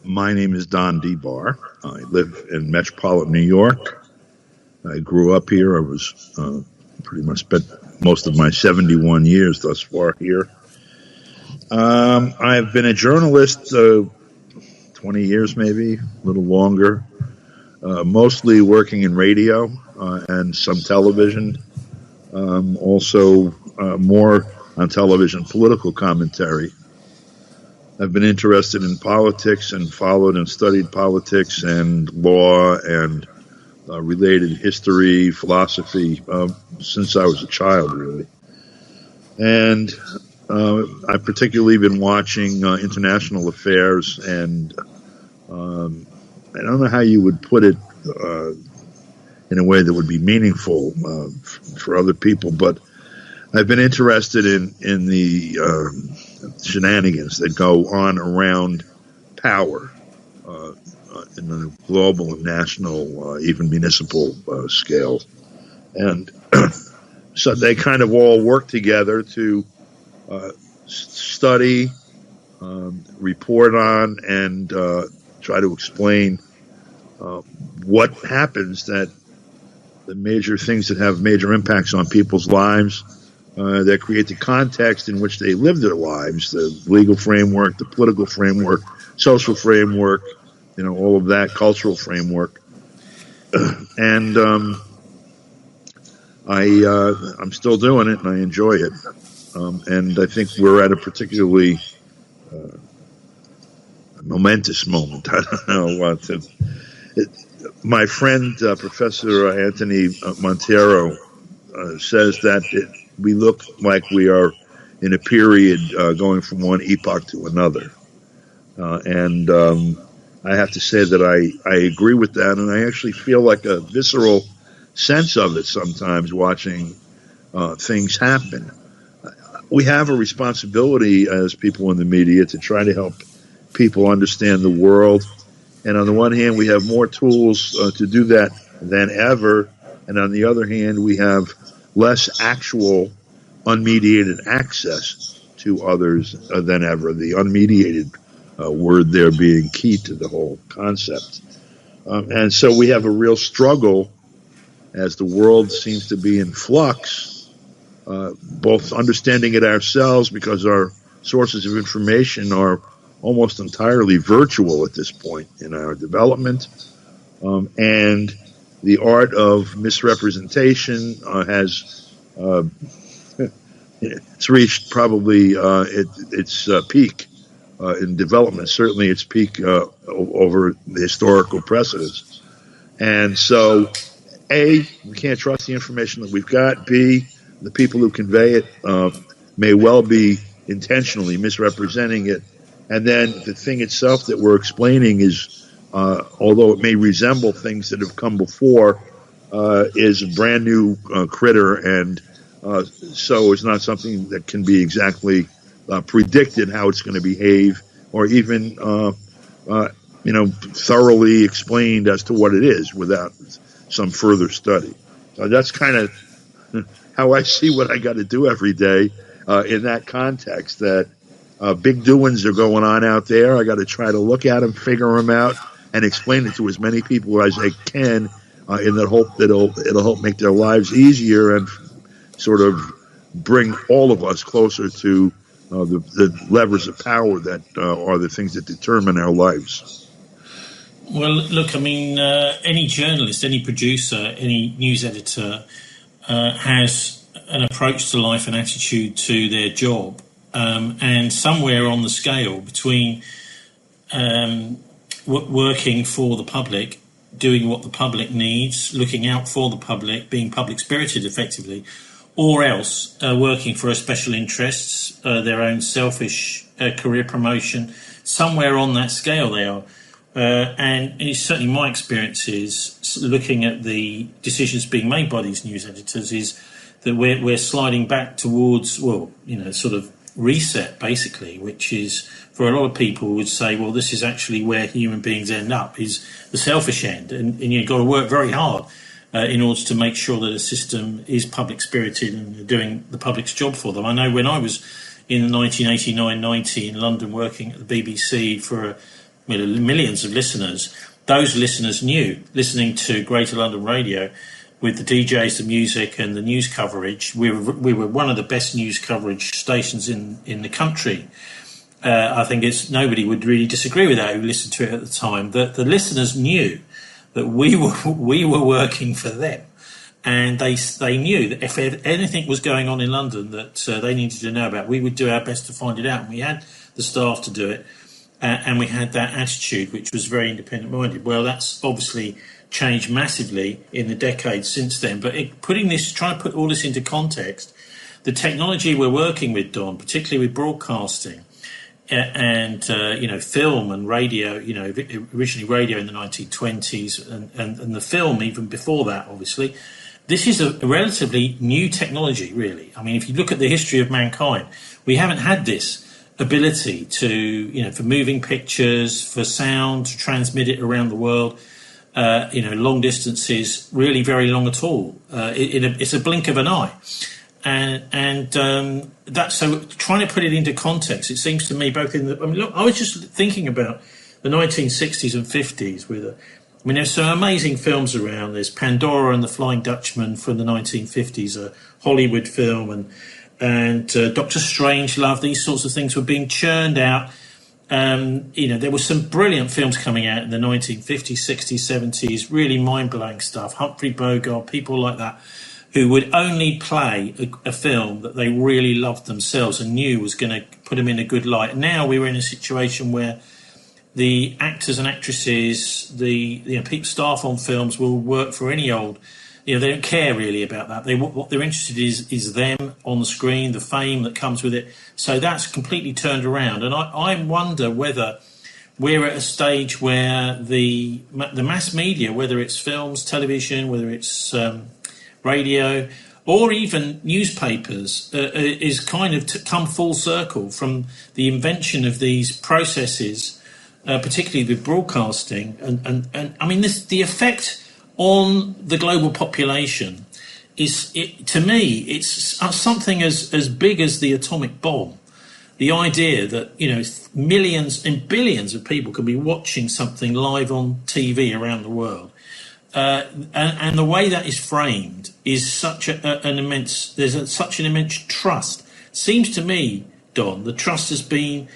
My name is Don DeBar. I live in metropolitan New York. I grew up here. I was pretty much spent most of my 71 years thus far here. I've been a journalist 20 years, maybe, a little longer, mostly working in radio and some television, also more on television political commentary. I've been interested in politics and followed and studied politics and law and related history, philosophy since I was a child, really. And I've particularly been watching international affairs, and I don't know how you would put it in a way that would be meaningful for other people, but I've been interested in the shenanigans that go on around power in the global and national, even municipal scale. And so they kind of all work together to study, report on, and try to explain what happens, that the major things that have major impacts on people's lives, that create the context in which they live their lives, the legal framework, the political framework, social framework, all of that, cultural framework. And I'm still doing it, and I enjoy it. And I think we're at a particularly momentous moment. I don't know what to... My friend, Professor Anthony Monteiro, says that we look like we are in a period going from one epoch to another. And I have to say that I agree with that, and I actually feel like a visceral sense of it sometimes watching things happen. We have a responsibility as people in the media to try to help people understand the world. And on the one hand, we have more tools to do that than ever. And on the other hand, we have less actual unmediated access to others than ever. The unmediated word there being key to the whole concept. And so we have a real struggle as the world seems to be in flux, both understanding it ourselves because our sources of information are almost entirely virtual at this point in our development, and the art of misrepresentation has it's reached probably its peak in development, certainly its peak over the historical precedents. And so, A, we can't trust the information that we've got. B, the people who convey it may well be intentionally misrepresenting it. And then the thing itself that we're explaining is, although it may resemble things that have come before, is a brand new critter, and so it's not something that can be exactly predicted how it's going to behave, or even thoroughly explained as to what it is without some further study. That's kind of how I see what I got to do every day in that context, that big doings are going on out there. I got to try to look at them, figure them out, and explain it to as many people as I can in the hope that it'll help make their lives easier and sort of bring all of us closer to the levers of power that are the things that determine our lives. Well, look, I mean, any journalist, any producer, any news editor has an approach to life and attitude to their job. And somewhere on the scale between working for the public, doing what the public needs, looking out for the public, being public-spirited effectively, or else working for a special interests, their own selfish career promotion, somewhere on that scale they are. And it's certainly my experience is, looking at the decisions being made by these news editors, is that we're sliding back towards, sort of reset, basically, which is, for a lot of people would say, well, this is actually where human beings end up, is the selfish end. And you've got to work very hard in order to make sure that a system is public-spirited and doing the public's job for them. I know when I was in 1989-90 in London working at the BBC for millions of listeners, those listeners knew, listening to Greater London Radio with the DJs, the music and the news coverage, we were one of the best news coverage stations in the country. I think nobody would really disagree with that who listened to it at the time. That the listeners knew that we were working for them, and they knew that if anything was going on in London that they needed to know about, we would do our best to find it out. And we had the staff to do it, and we had that attitude, which was very independent-minded. Well, that's obviously changed massively in the decades since then. But trying to put all this into context, the technology we're working with, Don, particularly with broadcasting and film and radio, originally radio in the 1920s and the film even before that, obviously. This is a relatively new technology, really. I mean, if you look at the history of mankind, we haven't had this ability to, for moving pictures, for sound, to transmit it around the world, long distances, really very long at all. It's a blink of an eye. And that's so trying to put it into context, it seems to me both I was just thinking about the 1960s and 50s there's some amazing films around. There's Pandora and the Flying Dutchman from the 1950s, a Hollywood film, and Dr. Strangelove. These sorts of things were being churned out. There were some brilliant films coming out in the 1950s, 60s, 70s, really mind-blowing stuff. Humphrey Bogart, people like that, who would only play a film that they really loved themselves and knew was going to put them in a good light. Now we were in a situation where the actors and actresses, staff on films will work for any old. They don't care really about that. What they're interested in is them on the screen, the fame that comes with it. So that's completely turned around. And I wonder whether we're at a stage where the mass media, whether it's films, television, whether it's radio, or even newspapers, is kind of come full circle from the invention of these processes, particularly with broadcasting. And I mean, the effect on the global population to me, it's something as big as the atomic bomb. The idea that, millions and billions of people can be watching something live on TV around the world. And the way that is framed is such an immense trust. Seems to me, Don, the trust has been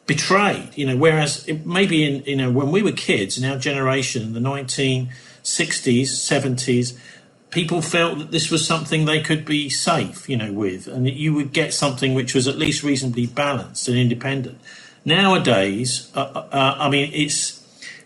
betrayed, whereas maybe when we were kids in our generation in the 1960s, 70s, people felt that this was something they could be safe, with, and that you would get something which was at least reasonably balanced and independent. Nowadays,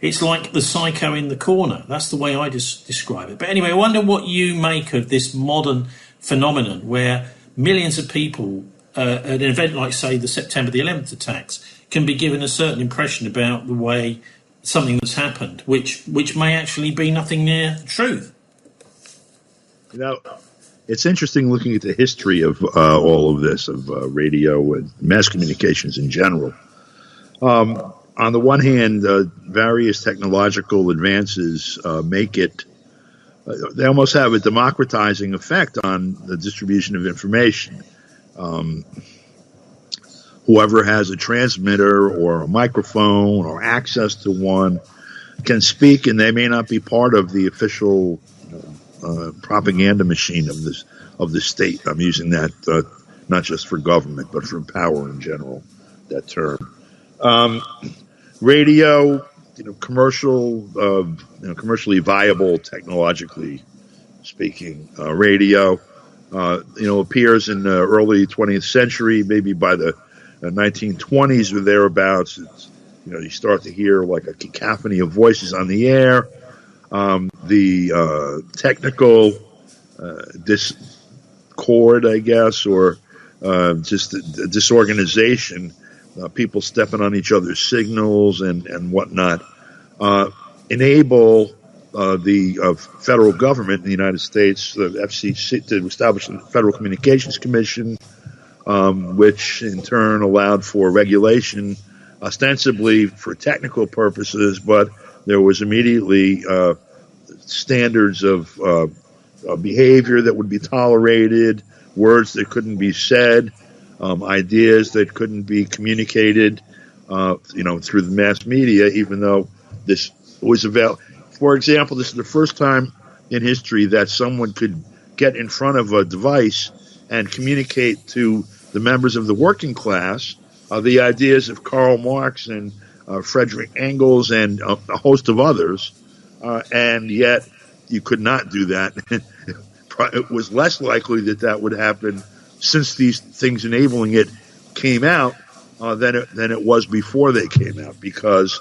it's like the psycho in the corner. That's the way I just describe it. But anyway, I wonder what you make of this modern phenomenon where millions of people, at an event like, say, the September the 11th attacks, can be given a certain impression about the way something that's happened, which may actually be nothing near the truth. It's interesting looking at the history of all of this, of radio and mass communications in general. On the one hand, various technological advances make it, they almost have a democratizing effect on the distribution of information. Whoever has a transmitter or a microphone or access to one can speak, and they may not be part of the official propaganda machine of the state. I'm using that not just for government, but for power in general, that term. Radio, commercially viable, technologically speaking, radio, appears in the early 20th century, maybe by the 1920s or thereabouts. You start to hear like a cacophony of voices on the air. The technical discord, I guess, or just the disorganization, people stepping on each other's signals and whatnot, enable the federal government in the United States, the FCC, to establish the Federal Communications Commission, which in turn allowed for regulation, ostensibly for technical purposes, but there was immediately standards of behavior that would be tolerated, words that couldn't be said, ideas that couldn't be communicated, through the mass media, even though this was available. For example, this is the first time in history that someone could get in front of a device and communicate to the members of the working class the ideas of Karl Marx and Frederick Engels and a host of others, and yet you could not do that. It was less likely that would happen since these things enabling it came out than it was before they came out, because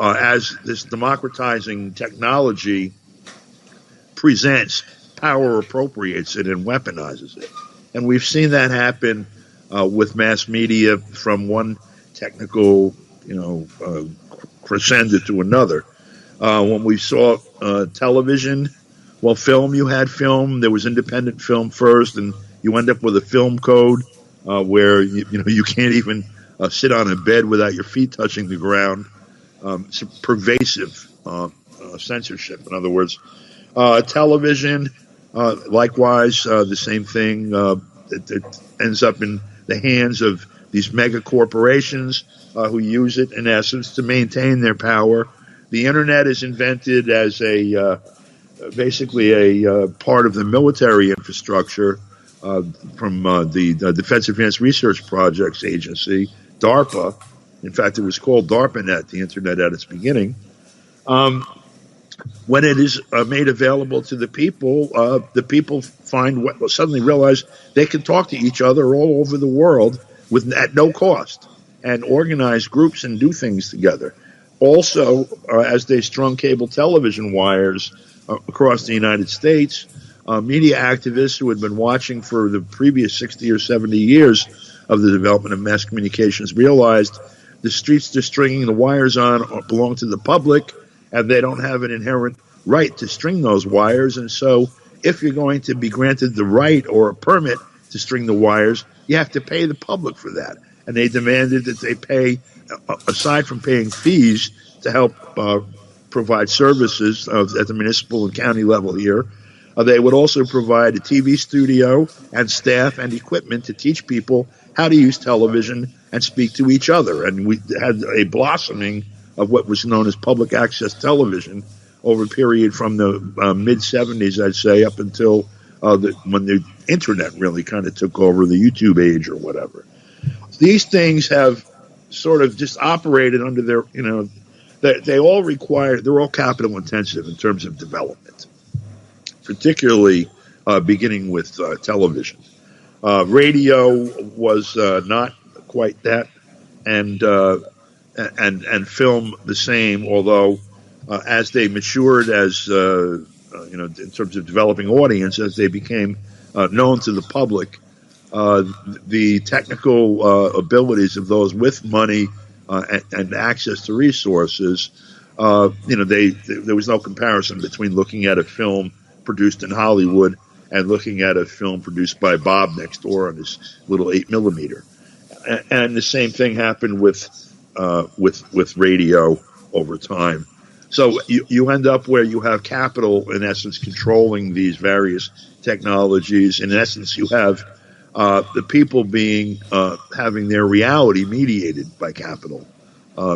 as this democratizing technology presents, power appropriates it and weaponizes it. And we've seen that happen with mass media from one technical, crescendo to another. When we saw television, well, film, you had film. There was independent film first, and you end up with a film code where you can't even sit on a bed without your feet touching the ground. It's a pervasive censorship. In other words, television, likewise, the same thing. It ends up in the hands of these mega corporations who use it, in essence, to maintain their power. The internet is invented as basically a part of the military infrastructure from the Defense Advanced Research Projects Agency, DARPA. In fact, it was called DARPANET, the internet at its beginning. When it is made available to the people suddenly realize they can talk to each other all over the world at no cost, and organize groups and do things together. Also, as they strung cable television wires across the United States, media activists who had been watching for the previous 60 or 70 years of the development of mass communications realized the streets they're stringing the wires on belong to the public, and they don't have an inherent right to string those wires. And so if you're going to be granted the right or a permit to string the wires, you have to pay the public for that. And they demanded that they pay, aside from paying fees to help provide services at the municipal and county level here, they would also provide a TV studio and staff and equipment to teach people how to use television and speak to each other. And we had a blossoming of what was known as public access television over a period from the mid-'70s, I'd say, up until when the internet really kind of took over, the YouTube age or whatever. These things have sort of just operated under their, they're all capital intensive in terms of development, particularly beginning with television. Radio was not quite that, and film the same, although as they matured as in terms of developing audience, as they became known to the public, the technical abilities of those with money and access to resources, there was no comparison between looking at a film produced in Hollywood and looking at a film produced by Bob next door on his little 8mm. And the same thing happened with radio over time. So you end up where you have capital, in essence, controlling these various technologies. In essence, you have the people having their reality mediated by capital.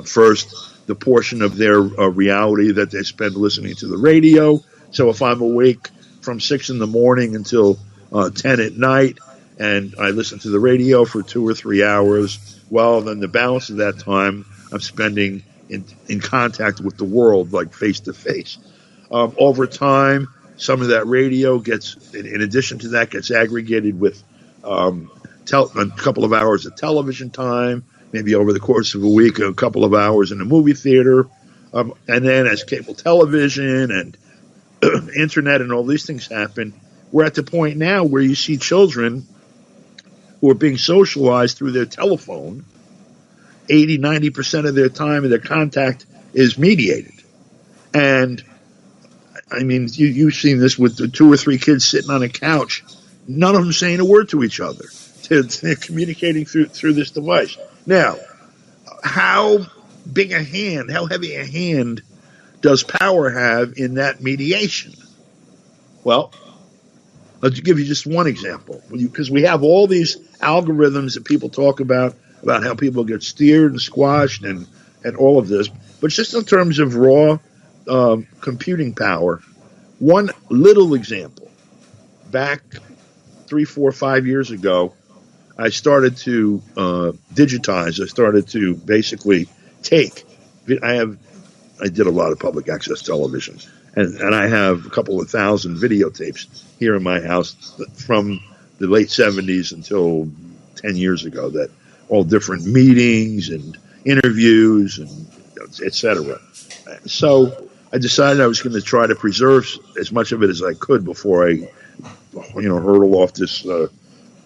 First, the portion of their reality that they spend listening to the radio. So if I'm awake from 6 in the morning until 10 at night, and I listen to the radio for 2 or 3 hours, well, then the balance of that time I'm spending in contact with the world, like face to face. Over time, some of that radio gets, in addition to that, gets aggregated with a couple of hours of television time, maybe over the course of a week, a couple of hours in a movie theater. And then as cable television and internet and all these things happen, we're at the point now where you see children who are being socialized through their telephone. 80-90% of their time and their contact is mediated. And I mean, you've seen this with the 2 or 3 kids sitting on a couch, none of them saying a word to each other. They're communicating through this device. Now, how heavy a hand does power have in that mediation? Well, let's give you just one example, because we have all these algorithms that people talk about about how people get steered and squashed and all of this. But just in terms of raw computing power, one little example. Back 3, 4, 5 years ago, I started to digitize. I started to basically take. I did a lot of public access television, and I have a couple of thousand videotapes here in my house from the late 70s until 10 years ago, that all different meetings and interviews and etc. So I decided I was going to try to preserve as much of it as I could before I, hurtle off this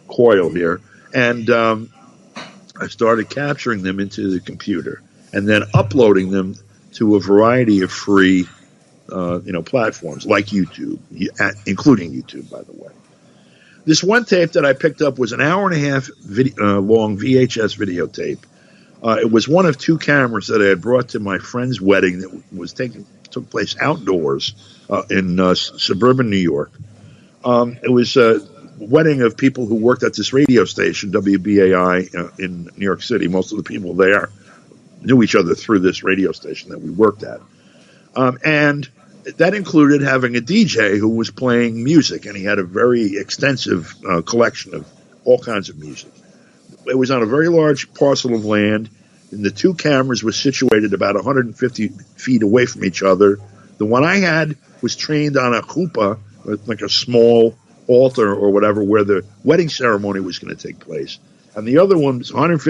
coil here. And I started capturing them into the computer and then uploading them to a variety of free, platforms like YouTube, including YouTube, by the way. This one tape that I picked up was an hour and a half long VHS videotape. It was one of two cameras that I had brought to my friend's wedding that took place outdoors in suburban New York. It was a wedding of people who worked at this radio station, WBAI, in New York City. Most of the people there knew each other through this radio station that we worked at. And that included having a DJ who was playing music, and he had a very extensive collection of all kinds of music. It was on a very large parcel of land, and the two cameras were situated about 150 feet away from each other. The one I had was trained on a chuppah, like a small altar or whatever, where the wedding ceremony was going to take place. And the other one was 200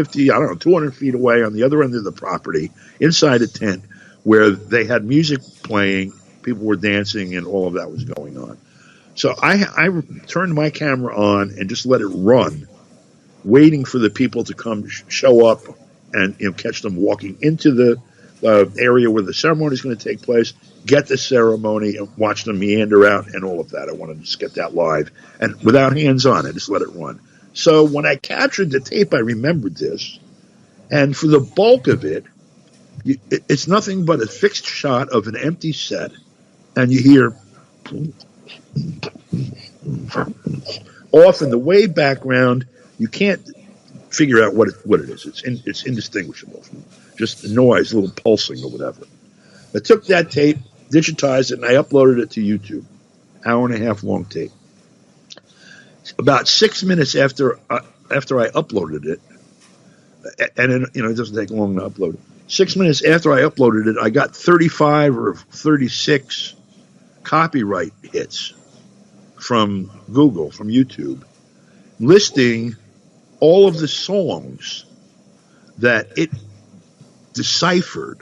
feet away on the other end of the property, inside a tent, where they had music playing, people were dancing, and all of that was going on. So I turned my camera on and just let it run, waiting for the people to come show up and catch them walking into the area where the ceremony is going to take place, get the ceremony, and watch them meander out and all of that. I wanted to just get that live and without hands on. I just let it run. So when I captured the tape, I remembered this, and for the bulk of it, it's nothing but a fixed shot of an empty set, and you hear off in the way background. You can't figure out what it is. It's indistinguishable from just noise, a little pulsing or whatever. I took that tape, digitized it, and I uploaded it to YouTube. Hour and a half long tape. About 6 minutes after I uploaded it, and it doesn't take long to upload it. 6 minutes after I uploaded it, I got 35 or 36 copyright hits from Google, from YouTube, listing all of the songs that it deciphered,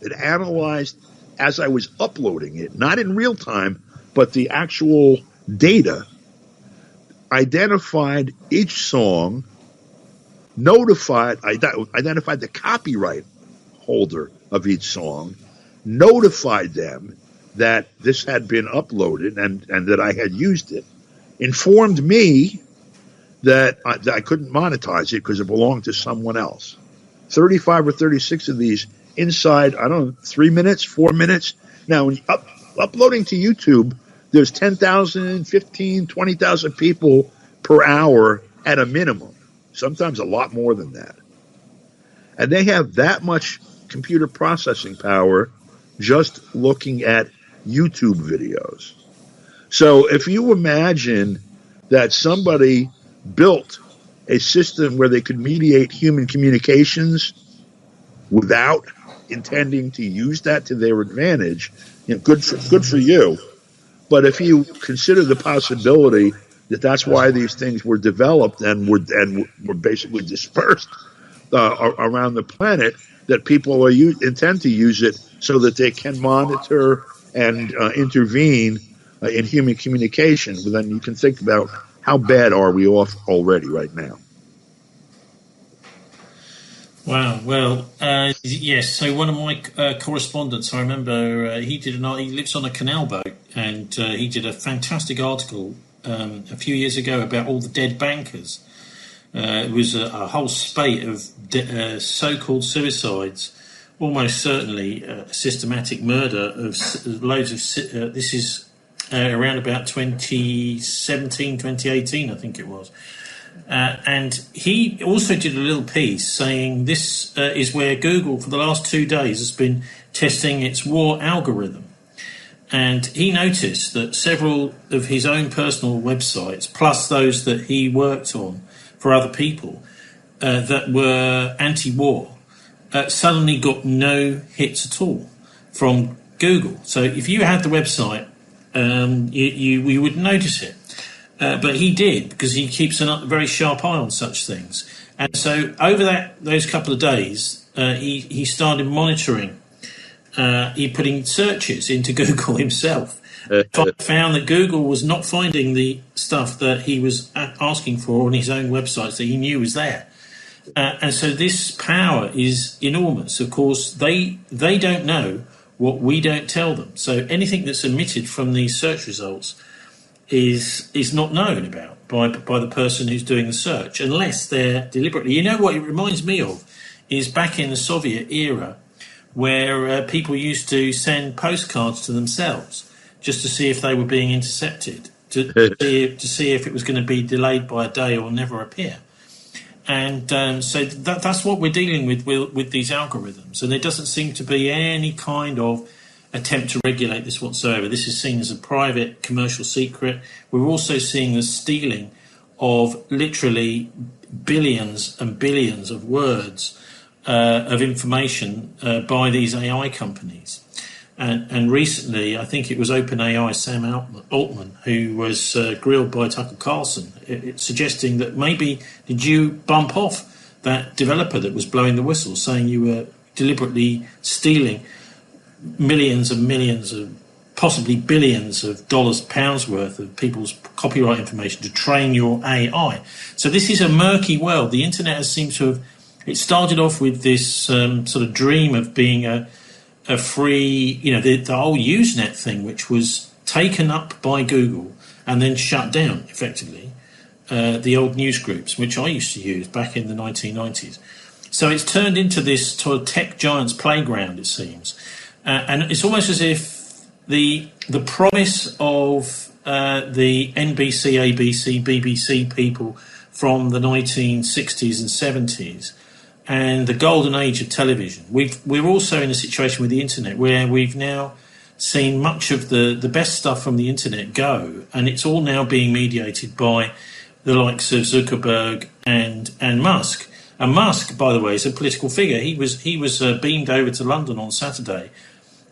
it analyzed as I was uploading it, not in real time, but the actual data, identified each song, identified the copyright holder of each song, notified them that this had been uploaded and that I had used it, informed me that I couldn't monetize it because it belonged to someone else. 35 or 36 of these inside, 3 minutes, 4 minutes. Now, when uploading to YouTube, there's 10,000, 15, 20,000 people per hour at a minimum, sometimes a lot more than that. And they have that much computer processing power just looking at YouTube videos. So if you imagine that somebody built a system where they could mediate human communications without intending to use that to their advantage, good for you. But if you consider the possibility that that's why these things were developed and were basically dispersed around the planet, that people intend to use it so that they can monitor and intervene in human communication, then you can think about how bad are we off already right now. Wow. Well, yes. So one of my correspondents, I remember, he lives on a canal boat, and he did a fantastic article a few years ago about all the dead bankers. It was a whole spate of so-called suicides, almost certainly systematic murder of loads of. This is around about 2017, 2018, I think it was. And he also did a little piece saying this is where Google for the last 2 days has been testing its war algorithm. And he noticed that several of his own personal websites, plus those that he worked on for other people that were anti-war, suddenly got no hits at all from Google. So if you had the website, you would notice it. But he did, because he keeps a very sharp eye on such things. And so over those couple of days, he started monitoring. He putting searches into Google himself. Found that Google was not finding the stuff that he was asking for on his own websites that he knew was there. And so this power is enormous. Of course, they don't know what we don't tell them. So anything that's emitted from these search results is not known about by the person who's doing the search, unless they're deliberately. You know what it reminds me of is back in the Soviet era, where people used to send postcards to themselves just to see if they were being intercepted, to see if it was going to be delayed by a day or never appear. And so that's what we're dealing with these algorithms. And there doesn't seem to be any kind of attempt to regulate this whatsoever. This is seen as a private commercial secret. We're also seeing the stealing of literally billions and billions of words of information by these AI companies. And recently, I think it was OpenAI Sam Altman who was grilled by Tucker Carlson, suggesting that maybe did you bump off that developer that was blowing the whistle, saying you were deliberately stealing millions and millions of, possibly billions of dollars, pounds worth of people's copyright information to train your AI. So this is a murky world. The internet has seemed to have, it started off with this sort of dream of being a free, the whole Usenet thing, which was taken up by Google and then shut down, effectively, the old news groups, which I used to use back in the 1990s. So it's turned into this sort of tech giant's playground, it seems. And it's almost as if the promise of the NBC, ABC, BBC people from the 1960s and 70s and the golden age of television. We're also in a situation with the internet where we've now seen much of the best stuff from the internet go, and it's all now being mediated by the likes of Zuckerberg and Musk. And Musk, by the way, is a political figure. He was beamed over to London on Saturday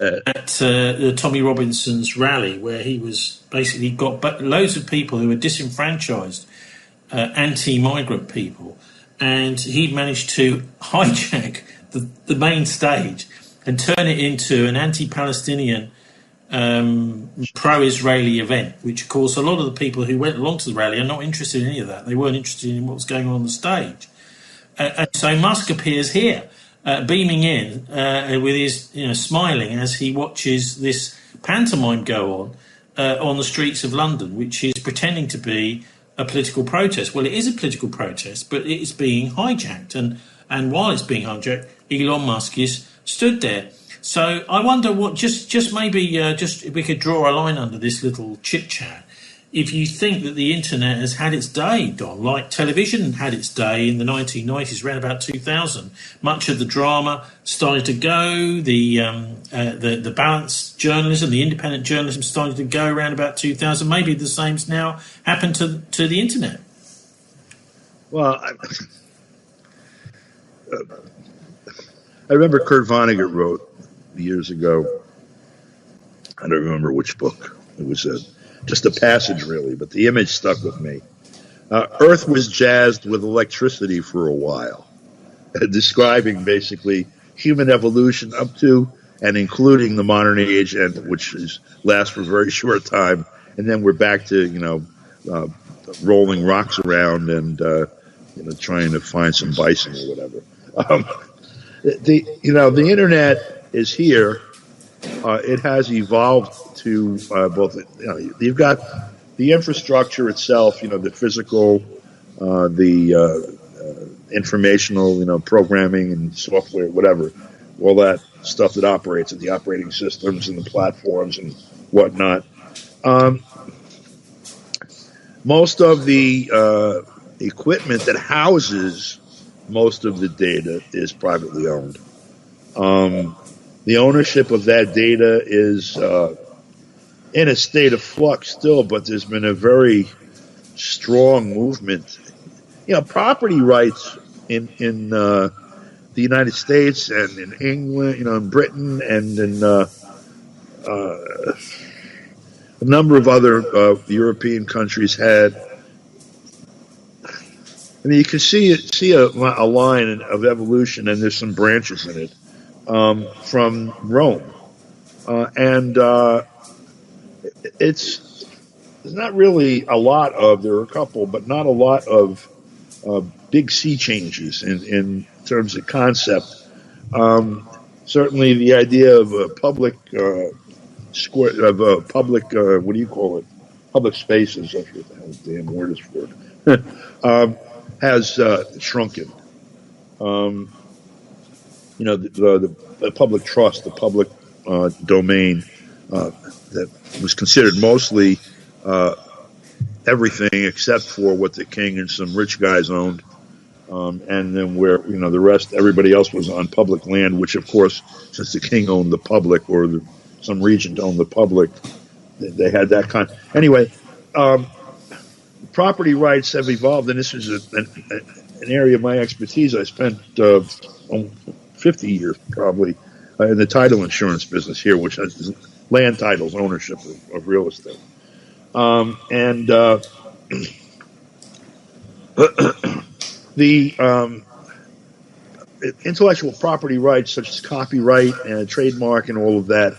at Tommy Robinson's rally, where he was basically got loads of people who were disenfranchised, anti-migrant people, and he managed to hijack the main stage and turn it into an anti-Palestinian pro-Israeli event, which, of course, a lot of the people who went along to the rally are not interested in any of that. They weren't interested in what was going on the stage. And so Musk appears here, beaming in with his, smiling as he watches this pantomime go on the streets of London, which is pretending to be a political protest. Well, it is a political protest, but it is being hijacked. And while it's being hijacked, Elon Musk is stood there. So I wonder what, just maybe if we could draw a line under this little chit-chat. If you think that the internet has had its day, Don, like television had its day in the 1990s, around about 2000, much of the drama started to go, the balanced journalism, the independent journalism started to go around about 2000. Maybe the same's now happened to the internet. Well, I remember Kurt Vonnegut wrote years ago, I don't remember which book, it was just a passage, really, but the image stuck with me. Earth was jazzed with electricity for a while, describing basically human evolution up to and including the modern age, and which lasts for a very short time, and then we're back to rolling rocks around and trying to find some bison or whatever. The internet is here. It has evolved to both. You've got the infrastructure itself. The physical, the informational. Programming and software, whatever. All that stuff that operates, and the operating systems and the platforms and whatnot. Most of the equipment that houses most of the data is privately owned. The ownership of that data is in a state of flux still, but there's been a very strong movement. Property rights in the United States and in England, in Britain and in a number of other European countries had. I mean, you can see a line of evolution, and there's some branches in it from Rome, and there's not really a lot of. There are a couple, but not a lot of big sea changes in terms of concept. Certainly, the idea of a public square of a public what do you call it? Public spaces. I forget the hell the damn word is for it. Has shrunken. The public trust, the public domain that was considered mostly everything except for what the king and some rich guys owned, and then where the rest, everybody else was on public land. Which, of course, since the king owned the public or some regent owned the public, they had that kind. Anyway. Property rights have evolved, and this is an area of my expertise. I spent 50 years probably in the title insurance business here, which has land titles, ownership of real estate. The intellectual property rights, such as copyright and trademark and all of that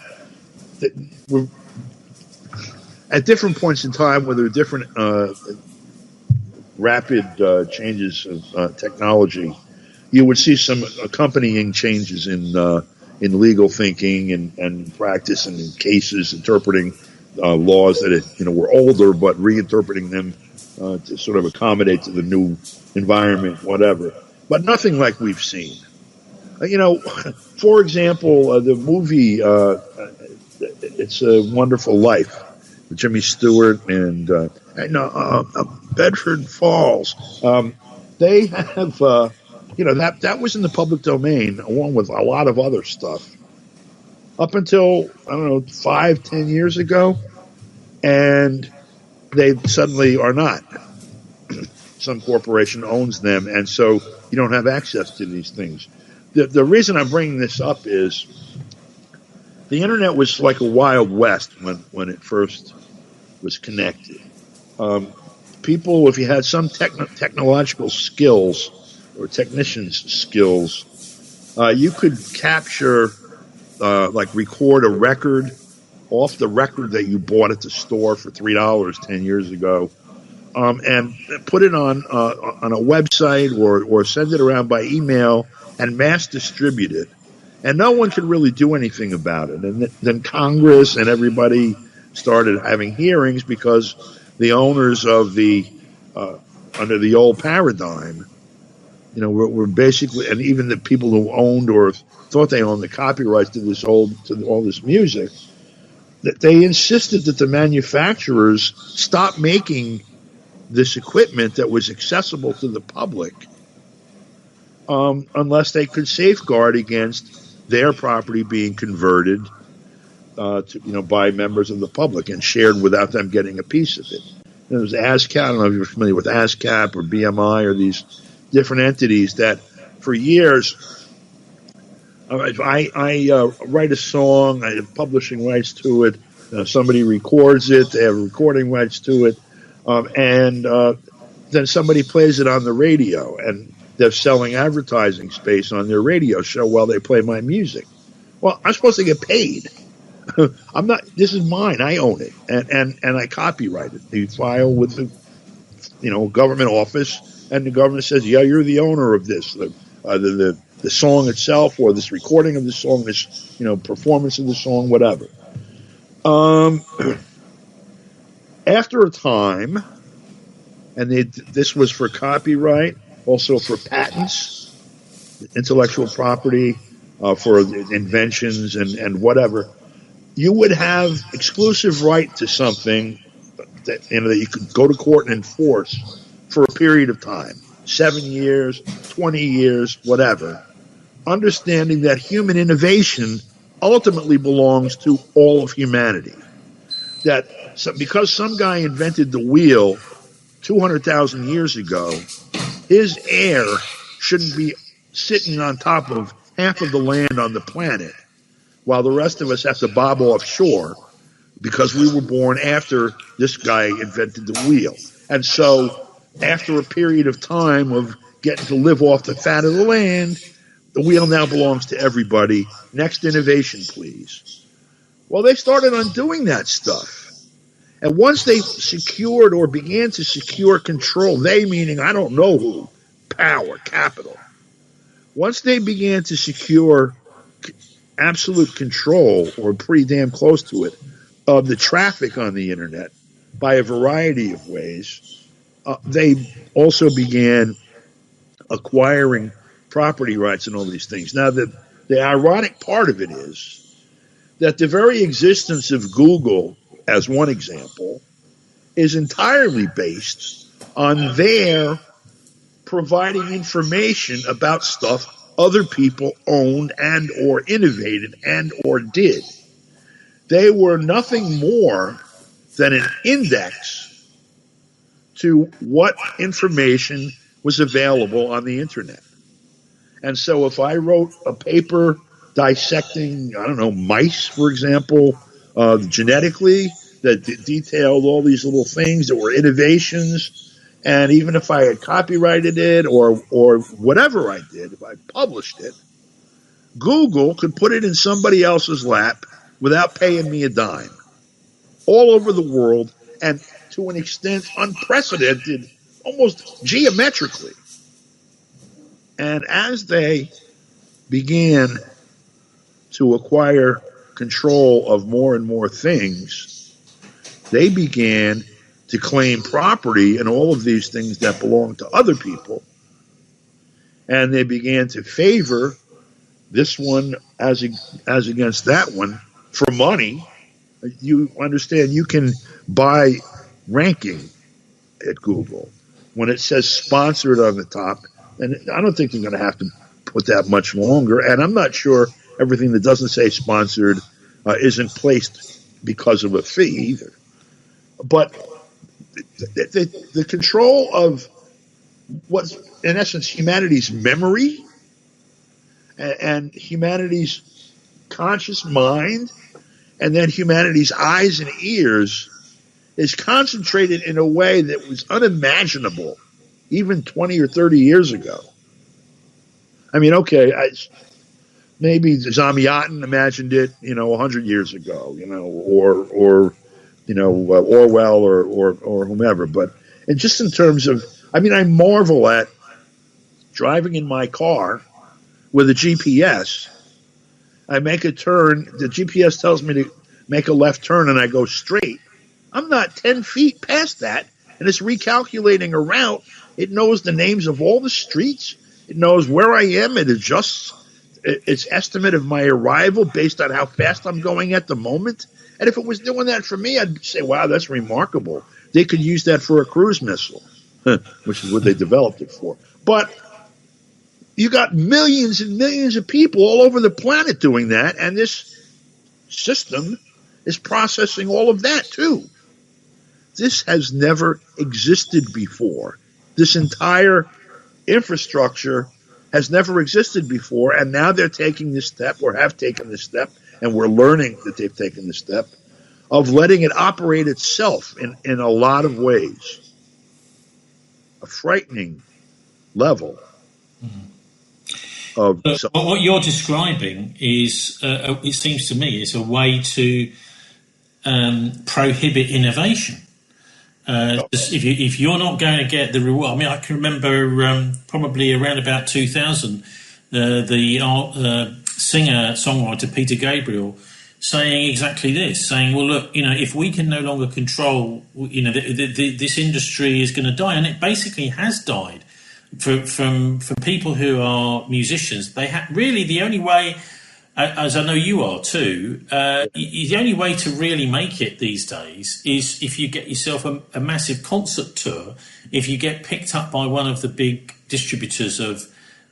were at different points in time, where there are different rapid changes of technology, you would see some accompanying changes in legal thinking and practice and in cases interpreting laws that were older, but reinterpreting them to sort of accommodate to the new environment, whatever. But nothing like we've seen. For example, the movie It's a Wonderful Life. Jimmy Stewart and Bedford Falls. They have, that was in the public domain along with a lot of other stuff up until, 5-10 years ago, and they suddenly are not. Some corporation owns them, and so you don't have access to these things. The reason I'm bringing this up is the internet was like a Wild West when it first was connected. People, if you had some technological skills or technician's skills, you could capture, record a record off the record that you bought at the store for $3 10 years ago, and put it on a website or send it around by email and mass distribute it. And no one could really do anything about it. And then Congress and everybody started having hearings because the owners of the under the old paradigm, were basically, and even the people who owned or thought they owned the copyrights to all this music, that they insisted that the manufacturers stop making this equipment that was accessible to the public unless they could safeguard against their property being converted by members of the public and shared without them getting a piece of it. There was ASCAP. I don't know if you're familiar with ASCAP or BMI or these different entities that for years, I write a song, I have publishing rights to it, somebody records it, they have recording rights to it, and then somebody plays it on the radio, and they're selling advertising space on their radio show while they play my music. Well, I'm supposed to get paid. I'm not. This is mine. I own it, and I copyright it. You file with the government office, and the government says, "Yeah, you're the owner of this." The song itself, or this recording of the song, this performance of the song, whatever. After a time, and this was for copyright, also for patents, intellectual property, for inventions and whatever. You would have exclusive right to something that you could go to court and enforce for a period of time, 7 years, 20 years, whatever, understanding that human innovation ultimately belongs to all of humanity. That because some guy invented the wheel 200,000 years ago, his heir shouldn't be sitting on top of half of the land on the planet while the rest of us have to bob offshore because we were born after this guy invented the wheel. And so after a period of time of getting to live off the fat of the land, the wheel now belongs to everybody. Next innovation, please. Well, they started undoing that stuff. And once they secured or began to secure control, they meaning I don't know who, power, capital. Once they began to secure absolute control, or pretty damn close to it, of the traffic on the internet by a variety of ways, they also began acquiring property rights and all these things. Now, the ironic part of it is that the very existence of Google, as one example, is entirely based on their providing information about stuff other people owned and or innovated and or did. They were nothing more than an index to what information was available on the internet. And so if I wrote a paper dissecting, I don't know, mice, for example, genetically, that detailed all these little things that were innovations, and even if I had copyrighted it or whatever I did, if I published it, Google could put it in somebody else's lap without paying me a dime, all over the world, and to an extent unprecedented, almost geometrically. And as they began to acquire control of more and more things, they began to claim property in all of these things that belong to other people. And they began to favor this one as against that one for money. You understand, you can buy ranking at Google when it says sponsored on the top. And I don't think they're going to have to put that much longer. And I'm not sure everything that doesn't say sponsored isn't placed because of a fee either. But the control of what's, in essence, humanity's memory and humanity's conscious mind, and then humanity's eyes and ears, is concentrated in a way that was unimaginable even 20 or 30 years ago. I mean, okay, maybe Zamyatin imagined it, 100 years ago, or Orwell or whomever. But and just in terms of, I marvel at driving in my car with a GPS. I make a turn, the GPS tells me to make a left turn, and I go straight. I'm not 10 feet past that, and it's recalculating a route. It knows the names of all the streets. It knows where I am. It adjusts its estimate of my arrival based on how fast I'm going at the moment. And if it was doing that for me, I'd say, wow, that's remarkable. They could use that for a cruise missile, which is what they developed it for. But you got millions and millions of people all over the planet doing that, and this system is processing all of that too. This has never existed before. This entire infrastructure has never existed before, and now they're taking this step, or have taken this step, and we're learning that they've taken the step of letting it operate itself in a lot of ways. A frightening level. Mm-hmm. What you're describing is, it seems to me, is a way to prohibit innovation. If you're not going to get the reward, I can remember probably around about 2000, the singer-songwriter Peter Gabriel saying exactly this, saying, well, look, if we can no longer control, this industry is going to die, and it basically has died. For people who are musicians, they really the only way as I know you are too, the only way to really make it these days is if you get yourself a massive concert tour, if you get picked up by one of the big distributors of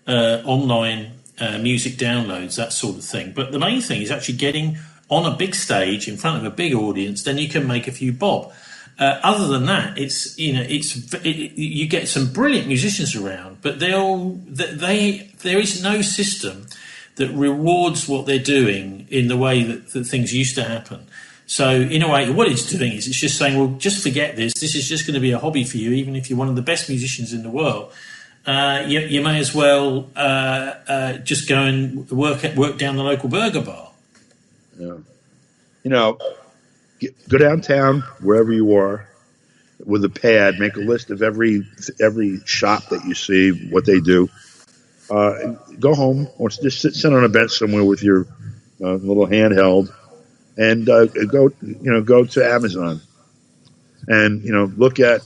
online music downloads, that sort of thing. But the main thing is actually getting on a big stage in front of a big audience, then you can make a few bob. Other than that, you get some brilliant musicians around, but there is no system that rewards what they're doing in the way that things used to happen. So in a way, what it's doing is it's just saying, well, just forget this. This is just going to be a hobby for you, even if you're one of the best musicians in the world. You may as well just go and work down the local burger bar. Yeah. Go downtown, wherever you are, with a pad, make a list of every shop that you see, what they do. Go home or just sit on a bench somewhere with your little handheld and go to Amazon and, look at,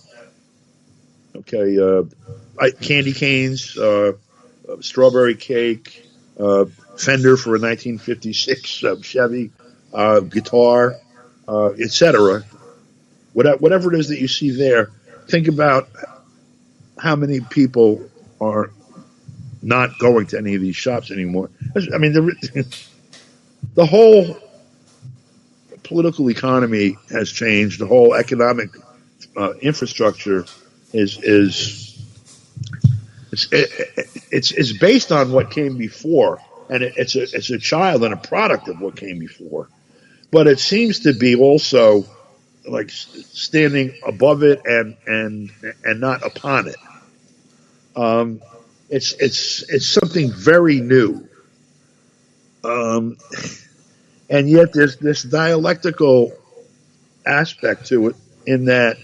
candy canes, strawberry cake, fender for a 1956 Chevy, guitar, etc. Whatever it is that you see there, think about how many people are not going to any of these shops anymore. I mean, the whole political economy has changed. The whole economic infrastructure is based on what came before, and it's a child and a product of what came before. But it seems to be also like standing above it and not upon it. It's something very new, and yet there's this dialectical aspect to it. In that,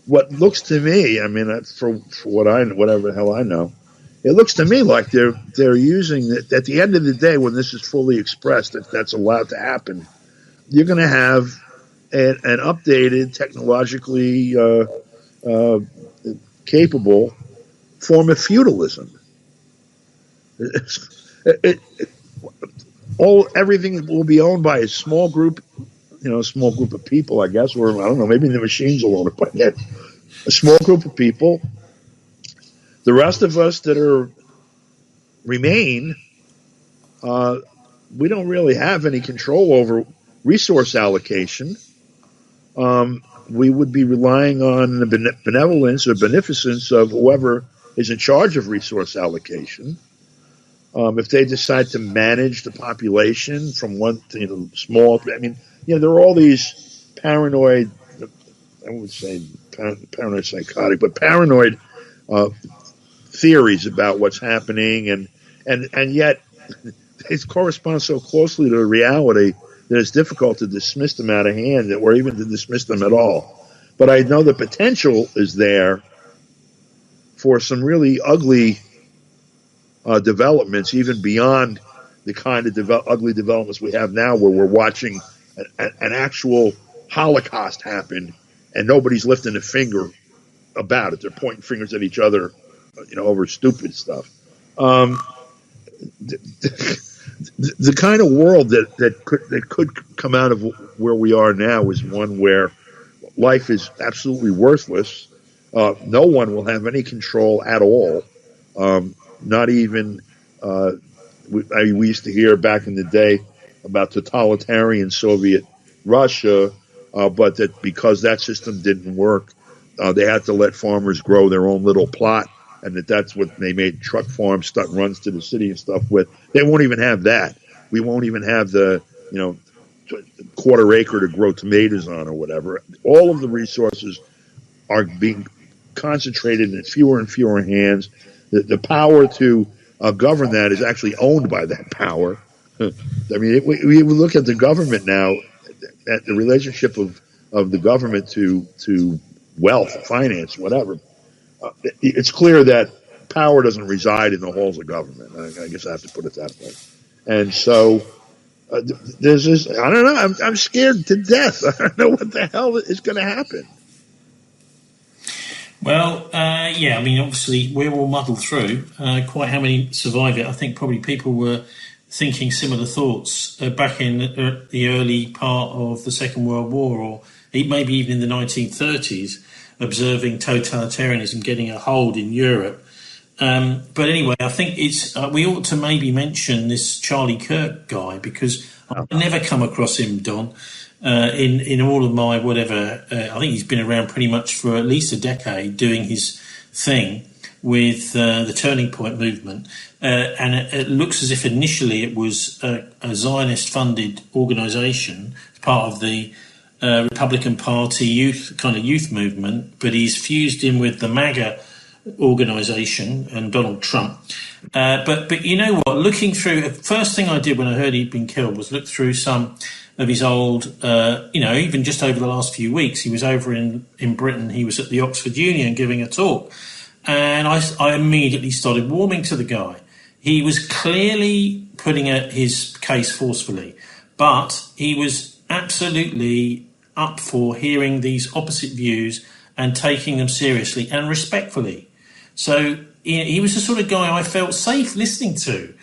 what looks to me, I mean, for whatever the hell I know, it looks to me like they're using it. At the end of the day, when this is fully expressed, if that's allowed to happen, you're going to have an updated, technologically capable form of feudalism. Everything will be owned by a small group of people, I guess, or I don't know, maybe the machines will own it, but yet a small group of people. The rest of us that remain, we don't really have any control over resource allocation. We would be relying on the benevolence or beneficence of whoever is in charge of resource allocation. If they decide to manage the population from one to small, I mean, there are all these paranoid, I would say paranoid psychotic, but paranoid theories about what's happening, and yet it corresponds so closely to the reality that it's difficult to dismiss them out of hand, or even to dismiss them at all. But I know the potential is there for some really ugly developments, even beyond the kind of ugly developments we have now, where we're watching an actual Holocaust happen, and nobody's lifting a finger about it. They're pointing fingers at each other, over stupid stuff. The kind of world that could come out of where we are now is one where life is absolutely worthless. No one will have any control at all. Not even we used to hear back in the day about totalitarian Soviet Russia, but that because that system didn't work, they had to let farmers grow their own little plot, and that's what they made truck farms, stuck runs to the city and stuff with. They won't even have that. We won't even have the quarter acre to grow tomatoes on or whatever. All of the resources are being concentrated in fewer and fewer hands. The power to govern that is actually owned by that power. I mean, we look at the government now, at the relationship of the government to wealth, finance, whatever. It's clear that power doesn't reside in the halls of government. I guess I have to put it that way. And so there's this, I don't know, I'm scared to death. I don't know what the hell is going to happen. Well, I mean, obviously, we're all muddled through. Quite how many survive it? I think probably people were thinking similar thoughts back in the early part of the Second World War, or maybe even in the 1930s, observing totalitarianism getting a hold in Europe. But anyway, I think it's we ought to maybe mention this Charlie Kirk guy, because I've never come across him, Don, in all of my whatever. I think he's been around pretty much for at least a decade doing his thing with the Turning Point movement. And it looks as if initially it was a Zionist-funded organisation, part of the Republican Party youth movement, but he's fused in with the MAGA organisation and Donald Trump. But you know what? Looking through, first thing I did when I heard he'd been killed was look through some of his old, even just over the last few weeks, he was over in Britain. He was at the Oxford Union giving a talk, and I immediately started warming to the guy. He was clearly putting his case forcefully, but he was absolutely up for hearing these opposite views and taking them seriously and respectfully. So he was the sort of guy I felt safe listening to.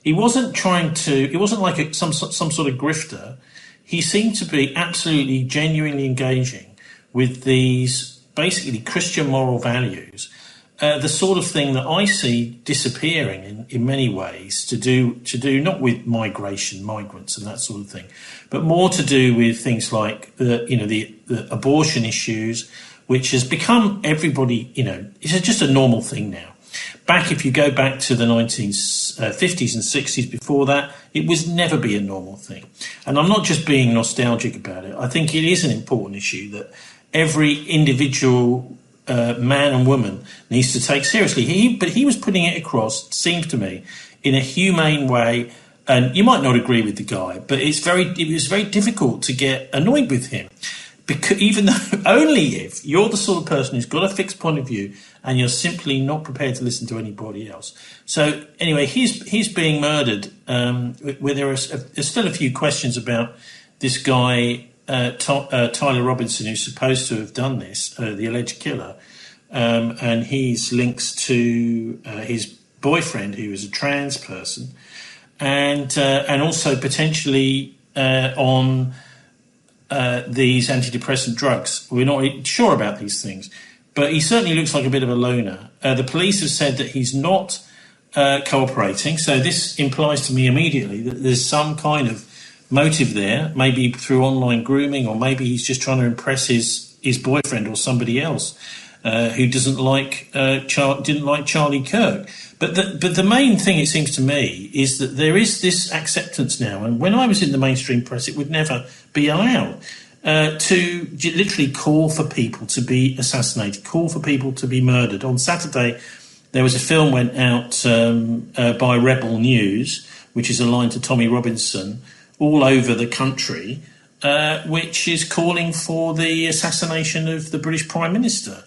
He wasn't like some sort of grifter. He seemed to be absolutely genuinely engaging with these basically Christian moral values. The sort of thing that I see disappearing in many ways to do not with migrants and that sort of thing, but more to do with things like the abortion issues, which has become everybody, it's just a normal thing now. If you go back to the 1950s and 60s before that, it was never be a normal thing. And I'm not just being nostalgic about it. I think it is an important issue that every individual man and woman needs to take seriously. But he was putting it across, it seems to me, in a humane way. And you might not agree with the guy, but it was very difficult to get annoyed with him, because only if you're the sort of person who's got a fixed point of view and you're simply not prepared to listen to anybody else. So anyway, he's being murdered. Where there's still a few questions about this guy. Tyler Robinson, who's supposed to have done this, the alleged killer, and his links to his boyfriend, who was a trans person, and also potentially on these antidepressant drugs. We're not sure about these things, but he certainly looks like a bit of a loner. The police have said that he's not cooperating, so this implies to me immediately that there's some kind of motive there, maybe through online grooming, or maybe he's just trying to impress his boyfriend or somebody else who didn't like Charlie Kirk. But the main thing, it seems to me, is that there is this acceptance now, and when I was in the mainstream press, it would never be allowed to literally call for people to be assassinated, call for people to be murdered. On Saturday, there was a film went out by Rebel News, which is aligned to Tommy Robinson, all over the country, which is calling for the assassination of the British Prime Minister.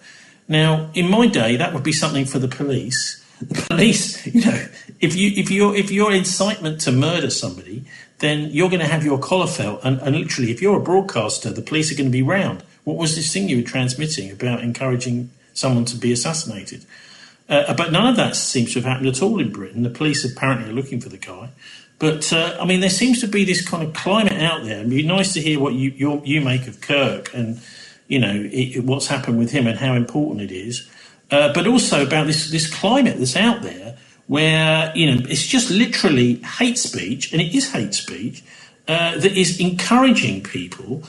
Now, in my day, that would be something for the police. The police, if you're incitement to murder somebody, then you're going to have your collar felt, and literally, if you're a broadcaster, the police are going to be round. What was this thing you were transmitting about encouraging someone to be assassinated? But none of that seems to have happened at all in Britain. The police apparently are looking for the guy. But, there seems to be this kind of climate out there. It'd be nice to hear what you make of Kirk and, what's happened with him and how important it is. But also about this climate that's out there where, it's just literally hate speech, and it is hate speech, that is encouraging people.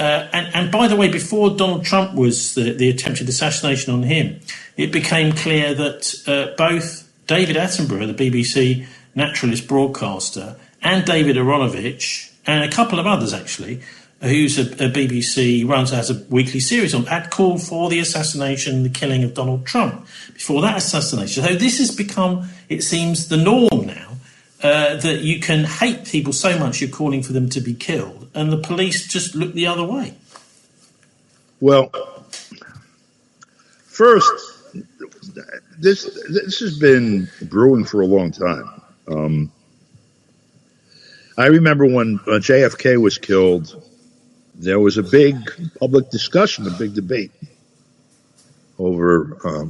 And by the way, before Donald Trump was the attempted assassination on him, it became clear that both David Attenborough, the BBC naturalist broadcaster, and David Aronovich, and a couple of others actually, who's a BBC, has a weekly series on, had called for the assassination, the killing of Donald Trump before that assassination. So this has become, it seems, the norm now, that you can hate people so much you're calling for them to be killed, and the police just look the other way. Well, first, this has been brewing for a long time. I remember when JFK was killed, there was a big public discussion, a big debate over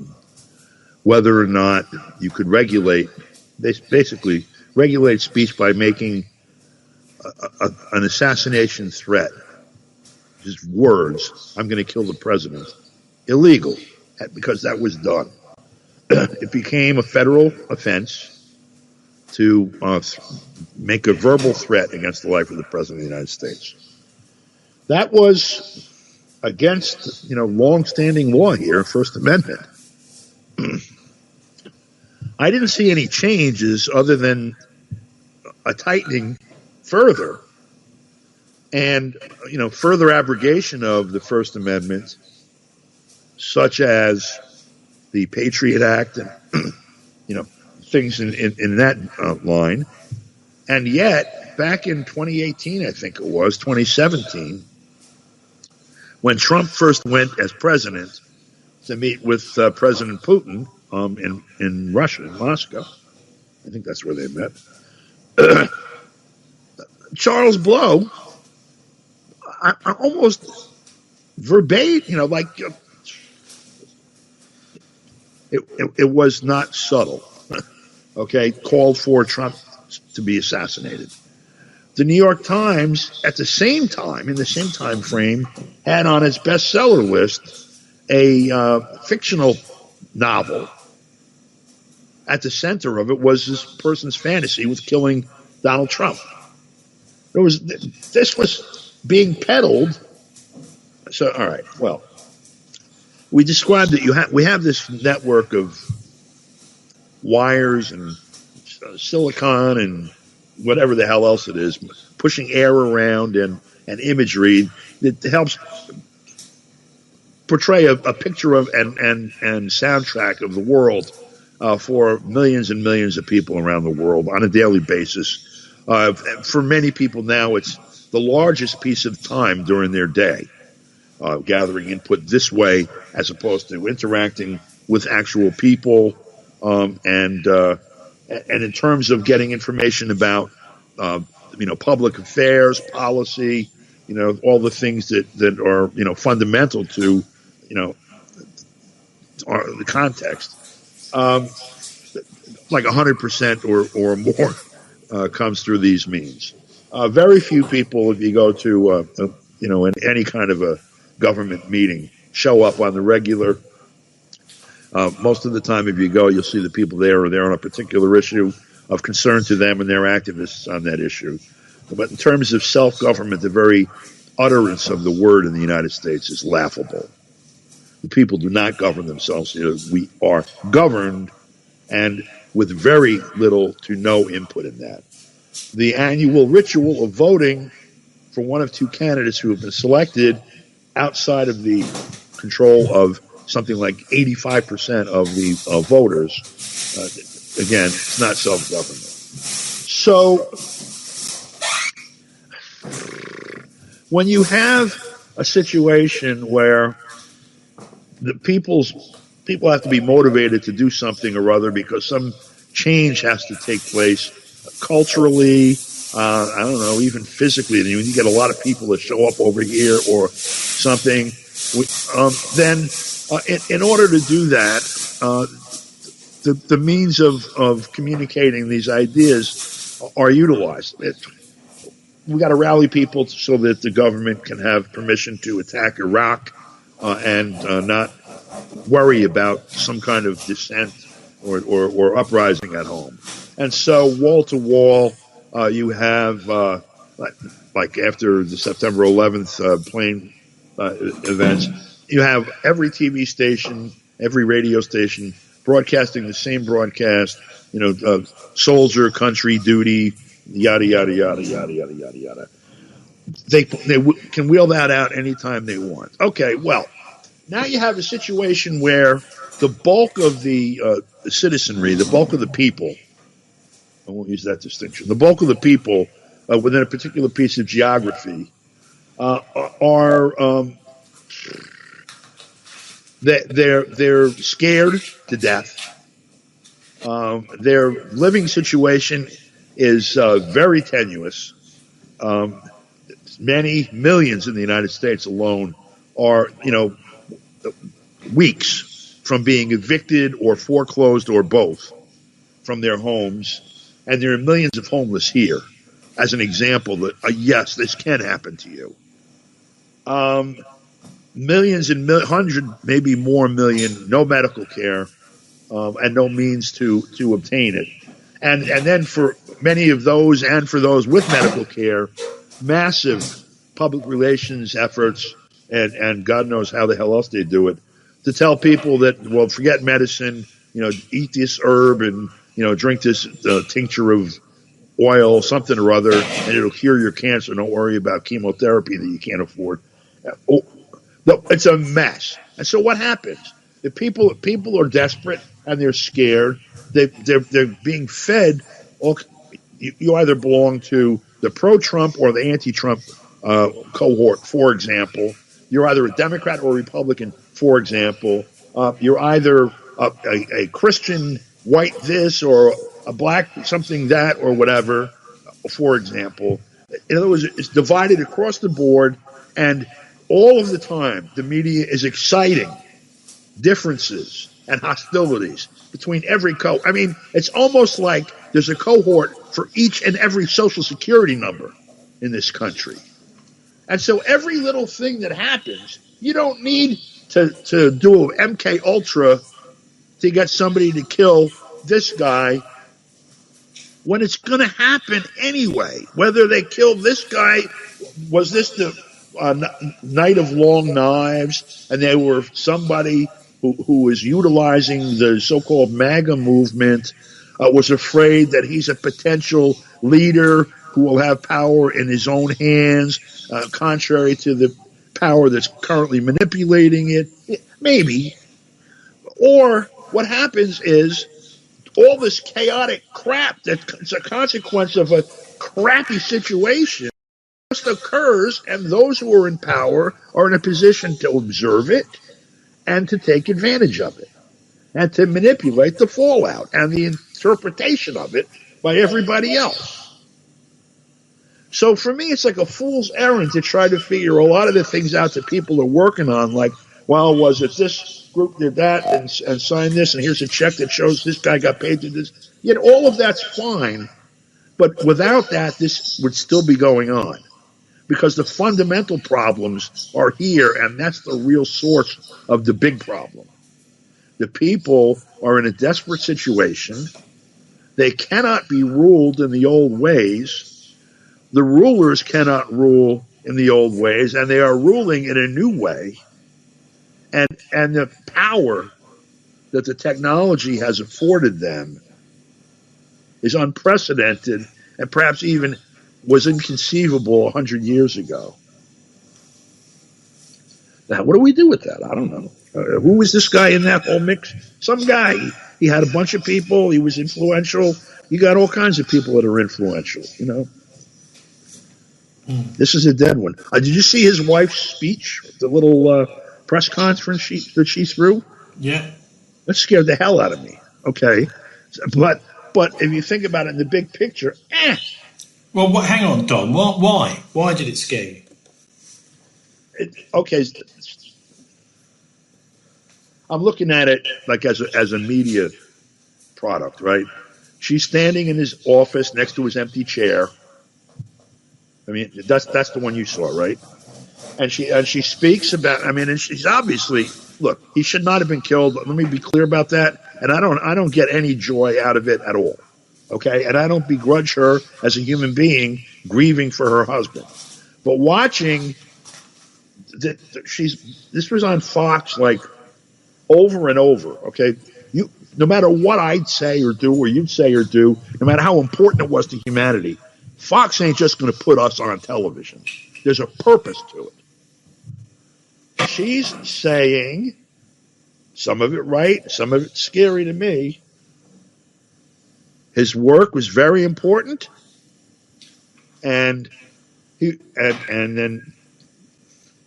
whether or not you could regulate basically regulate speech by making an assassination threat, just words, I'm going to kill the president, illegal, because that was done. It became a federal offense to make a verbal threat against the life of the President of the United States. That was against, long-standing law here, First Amendment. I didn't see any changes other than a tightening further and, further abrogation of the First Amendment, such as the Patriot Act and, things in that line. And yet, back in 2018, I think it was, 2017, when Trump first went as president to meet with President Putin in Russia, in Moscow, I think that's where they met, Charles Blow, I almost verbatim, it was not subtle, okay, called for Trump to be assassinated. The New York Times, at the same time, in the same time frame, had on its bestseller list a fictional novel. At the center of it was this person's fantasy with killing Donald Trump. This was being peddled. So, all right, well, we described that we have this network of wires and silicon and whatever the hell else it is, pushing air around and imagery that helps portray a picture of and soundtrack of the world for millions and millions of people around the world on a daily basis. For many people now, it's the largest piece of time during their day, gathering input this way as opposed to interacting with actual people, and in terms of getting information about public affairs, policy, all the things that are fundamental to the context. Like 100% or more comes through these means. Very few people, if you go to in any kind of a government meeting, show up on the regular. Most of the time, if you go, you'll see the people there are there on a particular issue of concern to them, and they're activists on that issue. But in terms of self-government, the very utterance of the word in the United States is laughable. The people do not govern themselves. We are governed, and with very little to no input in that. The annual ritual of voting for one of two candidates who have been selected outside of the control of something like 85% of the voters, again, it's not self-government. So when you have a situation where the people have to be motivated to do something or other because some change has to take place culturally, I don't know, even physically, and you get a lot of people that show up over here or something, then in order to do that, the means of communicating these ideas are utilized. We got to rally people so that the government can have permission to attack Iraq and not worry about some kind of dissent or uprising at home. And so wall to wall, you have like after the September 11th plane events, you have every TV station, every radio station broadcasting the same broadcast, soldier, country, duty, yada, yada, yada, yada, yada, yada, yada. They can wheel that out anytime they want. Okay, well, now you have a situation where the bulk of the citizenry, the bulk of the people, I won't use that distinction, the bulk of the people within a particular piece of geography are they're scared to death. Their living situation is very tenuous. Many millions in the United States alone are, weeks from being evicted or foreclosed or both from their homes. and there are millions of homeless here, as an example that, yes, this can happen to you. Millions and hundred, maybe more million, no medical care, and no means to obtain it. And then for many of those and for those with medical care, massive public relations efforts, and God knows how the hell else they do it, to tell people that, well, forget medicine, eat this herb and, drink this tincture of oil, something or other, and it'll cure your cancer. Don't worry about chemotherapy that you can't afford. No, it's a mess. And so what happens? If people are desperate and they're scared, they're being fed. You either belong to the pro-Trump or the anti-Trump cohort, for example. You're either a Democrat or a Republican, for example. You're either a Christian white this or a black something that or whatever, for example. In other words, it's divided across the board, and all of the time the media is exciting differences and hostilities between every I mean, it's almost like there's a cohort for each and every social security number in this country. And so every little thing that happens, you don't need to do an MK Ultra to get somebody to kill this guy when it's going to happen anyway. Whether they kill this guy, was this the Night of Long Knives, and they were somebody who was utilizing the so-called MAGA movement, was afraid that he's a potential leader who will have power in his own hands, contrary to the power that's currently manipulating it. Maybe. Or what happens is all this chaotic crap that's a consequence of a crappy situation just occurs, and those who are in power are in a position to observe it and to take advantage of it and to manipulate the fallout and the interpretation of it by everybody else. So for me, it's like a fool's errand to try to figure a lot of the things out that people are working on, like, well, was it this group did that and signed this, and here's a check that shows this guy got paid to this. Yet all of that's fine, but without that, this would still be going on, because the fundamental problems are here, and that's the real source of the big problem. The people are in a desperate situation. They cannot be ruled in the old ways. The rulers cannot rule in the old ways, and they are ruling in a new way. And the power that the technology has afforded them is unprecedented, and perhaps even was inconceivable 100 years ago. Now, what do we do with that? I don't know. Who was this guy in that whole mix? Some guy. He had a bunch of people. He was influential. You got all kinds of people that are influential, This is a dead one. Did you see his wife's speech, the little press conference that she threw? Yeah. That scared the hell out of me. Okay. But if you think about it in the big picture, Well, hang on, Don. Why? Why did it scare you? Okay. I'm looking at it like as a media product, right? She's standing in his office next to his empty chair. I mean, that's the one you saw, right? And she speaks about. I mean, and she's obviously, look, he should not have been killed. Let me be clear about that. And I don't get any joy out of it at all. Okay, and I don't begrudge her as a human being grieving for her husband. But watching that, this was on Fox like over and over. Okay, no matter what I'd say or do, or you'd say or do, no matter how important it was to humanity, Fox ain't just going to put us on television. There's a purpose to it. She's saying, some of it right, some of it scary to me, his work was very important, and then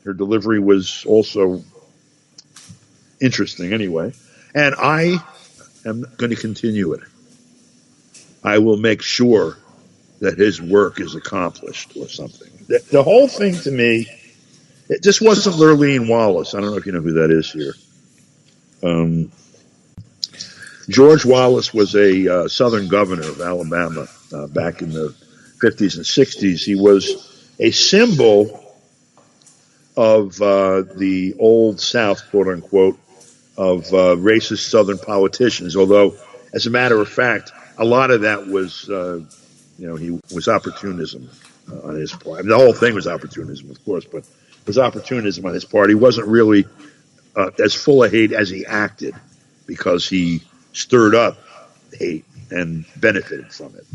her delivery was also interesting anyway. And I am going to continue it. I will make sure that his work is accomplished or something. The whole thing to me, it just wasn't Lurleen Wallace. I don't know if you know who that is here. George Wallace was a Southern governor of Alabama back in the 50s and 60s. He was a symbol of the old South, quote unquote, of racist Southern politicians. Although, as a matter of fact, a lot of that was, he was opportunism on his part. I mean, the whole thing was opportunism, of course, but it was opportunism on his part. He wasn't really as full of hate as he acted, because he stirred up hate and benefited from it.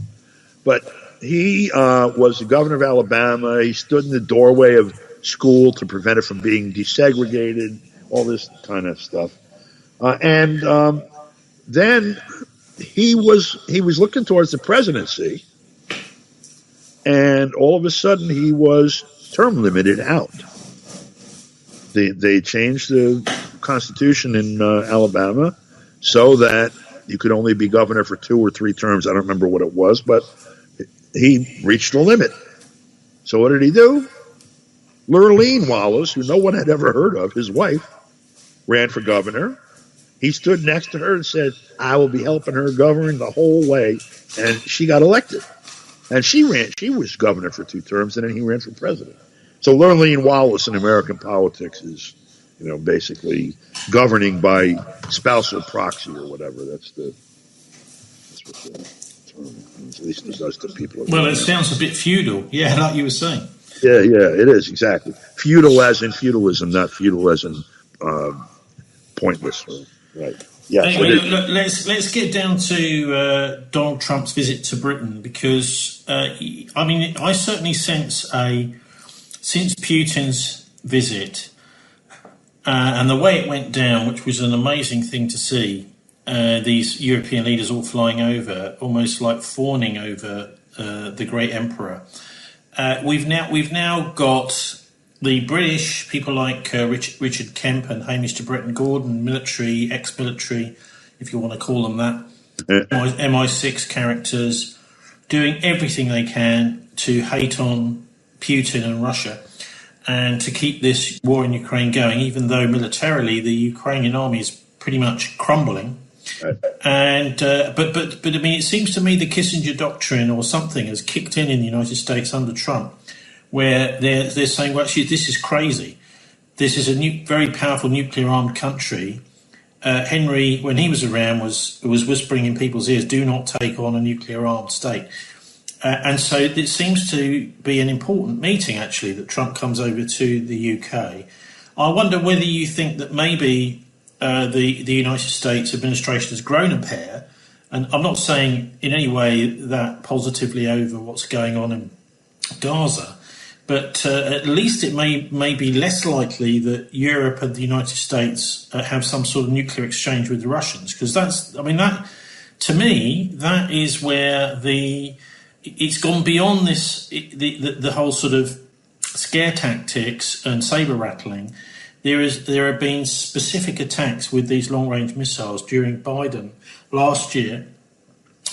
But he was the governor of Alabama. He stood in the doorway of school to prevent it from being desegregated, all this kind of stuff. And then he was looking towards the presidency, and all of a sudden he was term limited out. They changed the Constitution in Alabama so that you could only be governor for 2 or 3 terms. I don't remember what it was, but he reached the limit. So what did he do? Lurleen Wallace, who no one had ever heard of, his wife, ran for governor. He stood next to her and said, I will be helping her govern the whole way. And she got elected. And she was governor for 2 terms, and then he ran for president. So Lurleen Wallace in American politics is, basically governing by spousal proxy or whatever. That's what the term means. At least it does to people. Well, it sounds a bit feudal. Yeah, like you were saying. Yeah, it is, exactly. Feudal as in feudalism, not feudal as in pointless. Right. Yeah. Anyway, let's get down to Donald Trump's visit to Britain, because I certainly sense since Putin's visit and the way it went down, which was an amazing thing to see, these European leaders all flying over, almost like fawning over the great emperor. We've now got the British, people like Richard Kemp and Hamish de Bretton-Gordon, military, ex-military, if you want to call them that, MI6 characters, doing everything they can to hate on Putin and Russia and to keep this war in Ukraine going, even though militarily the Ukrainian army is pretty much crumbling. Right. And but I mean, it seems to me the Kissinger doctrine or something has kicked in the United States under Trump, where they're saying, well, actually, this is crazy. This is a very powerful nuclear-armed country. Henry, when he was around, was whispering in people's ears, do not take on a nuclear-armed state. And so it seems to be an important meeting, actually, that Trump comes over to the UK. I wonder whether you think that maybe the United States administration has grown a pair, and I'm not saying in any way that positively over what's going on in Gaza, but at least it may be less likely that Europe and the United States have some sort of nuclear exchange with the Russians, because that to me, that is where it's gone beyond the whole sort of scare tactics and saber rattling. There have been specific attacks with these long-range missiles during Biden last year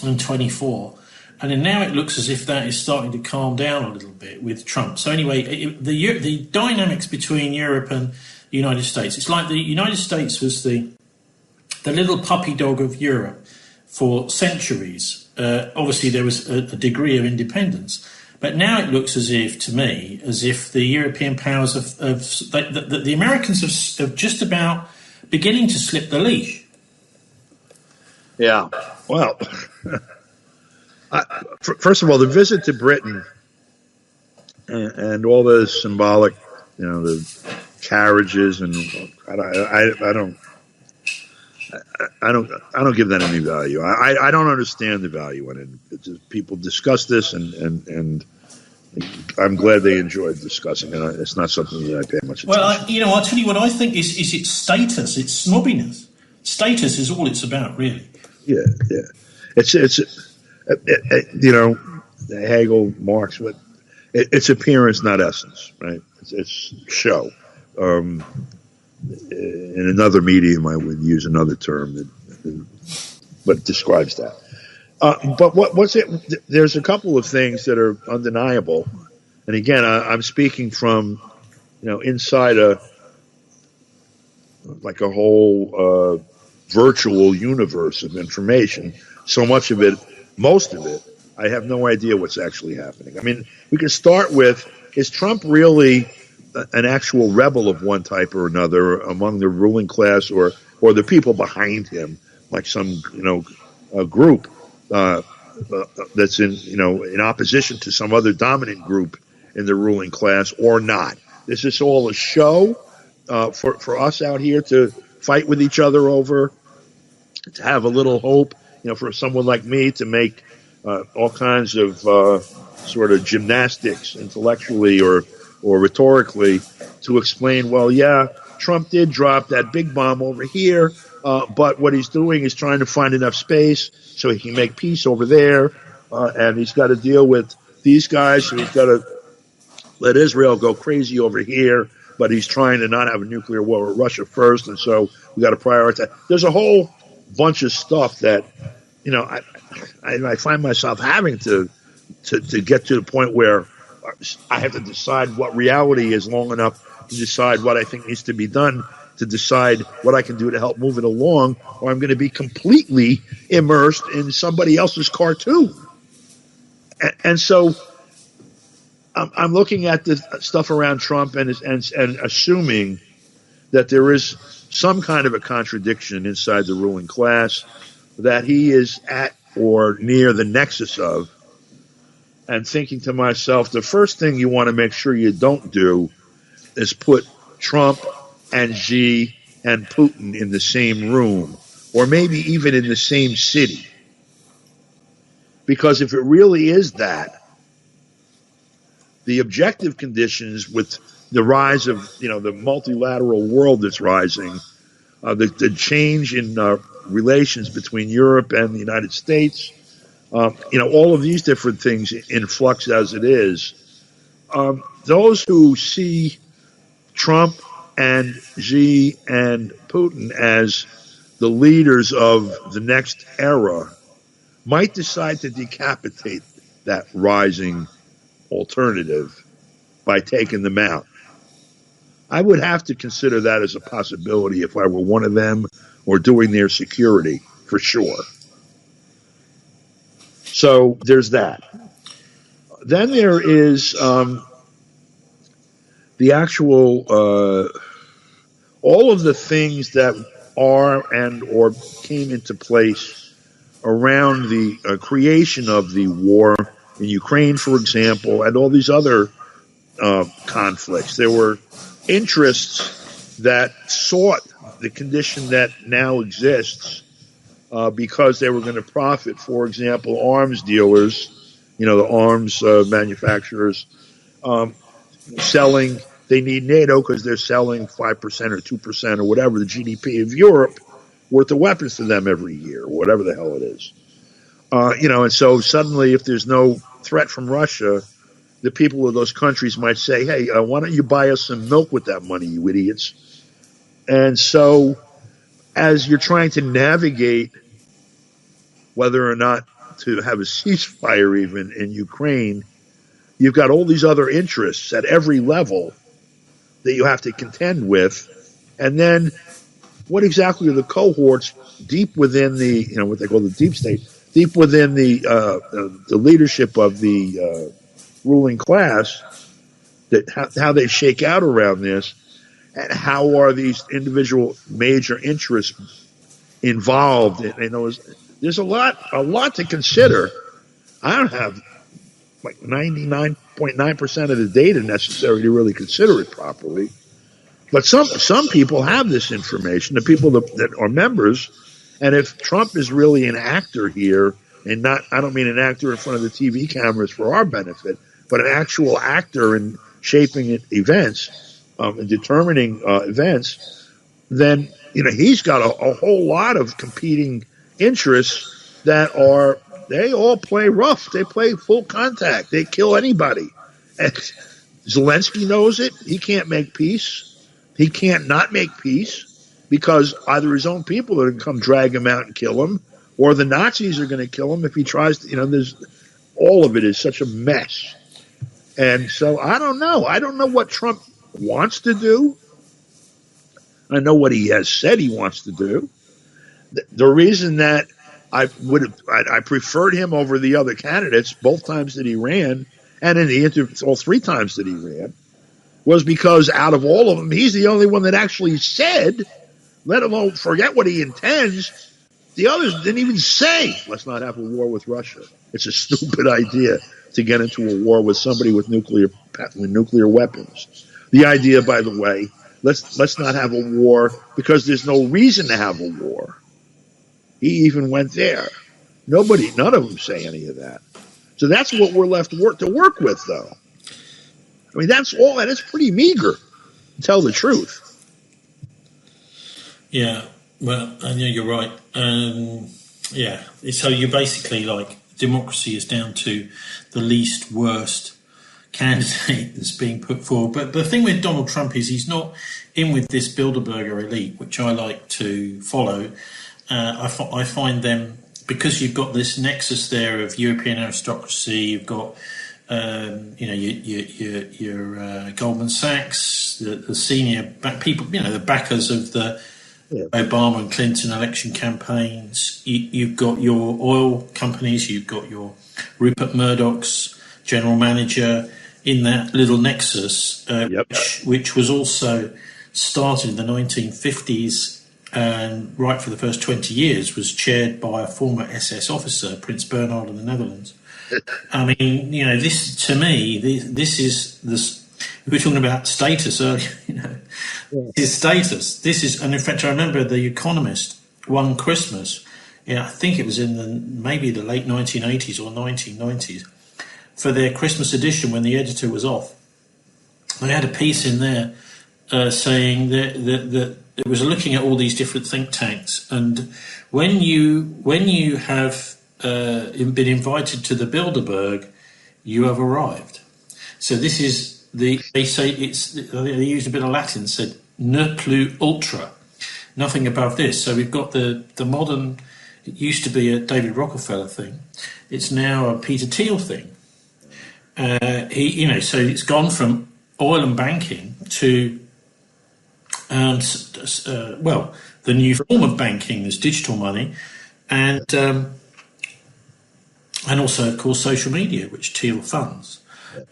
and 24, and then now it looks as if that is starting to calm down a little bit with Trump. So anyway, the dynamics between Europe and the United States, it's like the United States was the little puppy dog of Europe for centuries. Obviously, there was a degree of independence. But now it looks as if the European powers the Americans have just about beginning to slip the leash. Yeah. Well, first of all, the visit to Britain and all the symbolic, the carriages, and I don't give that any value. I don't understand the value in it. People discuss this, and I'm glad they enjoyed discussing it. It's not something that I pay much attention. Well, I'll tell you what I think is its status, its snobbiness. Status is all it's about, really. Yeah. It's Hegel, Marx, but it's appearance, not essence, right? It's show. In another medium, I would use another term but describes that. But what's it? There's a couple of things that are undeniable, and again, I'm speaking from inside a whole virtual universe of information. So much of it, most of it, I have no idea what's actually happening. I mean, we can start with, is Trump really an actual rebel of one type or another among the ruling class or the people behind him, like some, group that's in opposition to some other dominant group in the ruling class or not? Is this all a show for us out here to fight with each other over, to have a little hope, for someone like me to make all kinds of sort of gymnastics intellectually or rhetorically to explain, well, yeah, Trump did drop that big bomb over here, but what he's doing is trying to find enough space so he can make peace over there, and he's got to deal with these guys, so he's got to let Israel go crazy over here, but he's trying to not have a nuclear war with Russia first, and so we got to prioritize. There's a whole bunch of stuff that, I find myself having to get to the point where I have to decide what reality is long enough to decide what I think needs to be done, to decide what I can do to help move it along, or I'm going to be completely immersed in somebody else's cartoon. And so I'm looking at the stuff around Trump and assuming that there is some kind of a contradiction inside the ruling class that he is at or near the nexus of, and thinking to myself, the first thing you want to make sure you don't do is put Trump and Xi and Putin in the same room, or maybe even in the same city. Because if it really is that, the objective conditions with the rise of, the multilateral world that's rising, the change in relations between Europe and the United States, all of these different things in flux as it is, those who see Trump and Xi and Putin as the leaders of the next era might decide to decapitate that rising alternative by taking them out. I would have to consider that as a possibility if I were one of them or doing their security, for sure. So there's that. Then there is the actual, all of the things that are and or came into place around the creation of the war in Ukraine, for example, and all these other conflicts. There were interests that sought the condition that now exists because they were going to profit. For example, arms dealers, the arms manufacturers, selling. They need NATO because they're selling 5% or 2% or whatever the GDP of Europe worth of weapons to them every year, or whatever the hell it is. And so suddenly, if there's no threat from Russia, the people of those countries might say, hey, why don't you buy us some milk with that money, you idiots? And so as you're trying to navigate whether or not to have a ceasefire even in Ukraine, you've got all these other interests at every level that you have to contend with. And then what exactly are the cohorts deep within the, what they call the deep state, deep within the leadership of the ruling class, that how they shake out around this, and how are these individual major interests involved? There's a lot to consider. I don't have like 99.9% of the data necessary to really consider it properly. But some people have this information, the people that are members. And if Trump is really an actor here, and I don't mean an actor in front of the TV cameras for our benefit, but an actual actor in shaping events and determining events, then he's got a whole lot of competing interests that they all play rough. They play full contact. They kill anybody. And Zelensky knows it. He can't make peace. He can't not make peace because either his own people are going to come drag him out and kill him, or the Nazis are going to kill him if he tries to, there's all of it is such a mess. And so I don't know. I don't know what Trump wants to do. I know what he has said he wants to do. The reason that I preferred him over the other candidates both times that he ran, and in the all three times that he ran, was because out of all of them, he's the only one that actually said, let alone forget what he intends. The others didn't even say, let's not have a war with Russia. It's a stupid idea to get into a war with somebody with nuclear weapons. The idea, by the way, let's not have a war because there's no reason to have a war. He even went there. None of them say any of that. So that's what we're left to work with, though. I mean, that's all, and it's pretty meager, to tell the truth. Yeah, well, I know you're right. Yeah, so you're basically like, democracy is down to the least worst candidate that's being put forward. But the thing with Donald Trump is he's not in with this Bilderberger elite, which I like to follow. I find them, because you've got this nexus there of European aristocracy, you've got your Goldman Sachs, the senior people, the backers of the Obama and Clinton election campaigns. You've got your oil companies, you've got your Rupert Murdoch's general manager in that little nexus, which was also started in the 1950s. And right for the first 20 years was chaired by a former SS officer, Prince Bernhard of the Netherlands. I mean, this, to me, this is this. We were talking about status earlier. His status. This is, and in fact, I remember The Economist one Christmas. I think it was in maybe the late 1980s or 1990s, for their Christmas edition when the editor was off. They had a piece in there saying that it was looking at all these different think tanks, and when you have been invited to the Bilderberg, you have arrived. So this is they say they used a bit of Latin, said ne plus ultra, nothing above this. So we've got the modern. It used to be a David Rockefeller thing. It's now a Peter Thiel thing. So it's gone from oil and banking to the new form of banking is digital money, and also, of course, social media, which Thiel funds,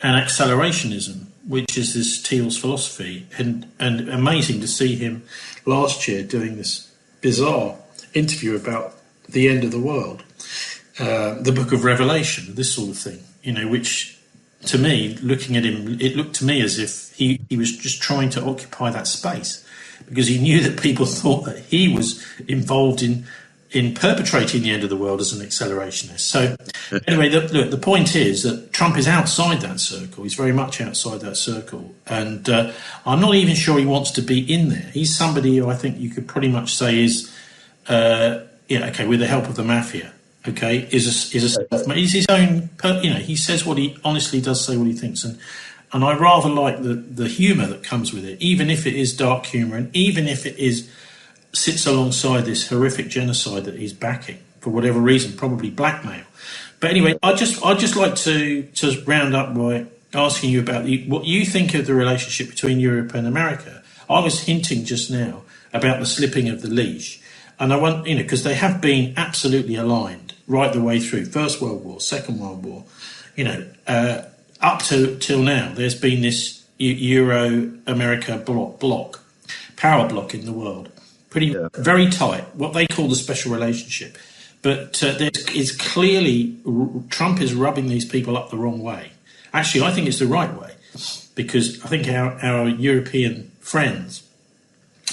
and accelerationism, which is this Thiel's philosophy. And amazing to see him last year doing this bizarre interview about the end of the world, the Book of Revelation, this sort of thing, which to me, looking at him, it looked to me as if he was just trying to occupy that space, because he knew that people thought that he was involved in perpetrating the end of the world as an accelerationist. So anyway, the point is that Trump is outside that circle. He's very much outside that circle. And I'm not even sure he wants to be in there. He's somebody who I think you could pretty much say is, with the help of the mafia, he's his own, he says he honestly does say what he thinks. And I rather like the humour that comes with it, even if it is dark humour, and even if it sits alongside this horrific genocide that he's backing for whatever reason, probably blackmail. But anyway, I'd just like to round up by asking you about what you think of the relationship between Europe and America. I was hinting just now about the slipping of the leash, and I want, because they have been absolutely aligned right the way through First World War, Second World War, up till now. There's been this Euro-America power block in the world. Very tight, what they call the special relationship. But there is clearly, Trump is rubbing these people up the wrong way. Actually, I think it's the right way, because I think our European friends,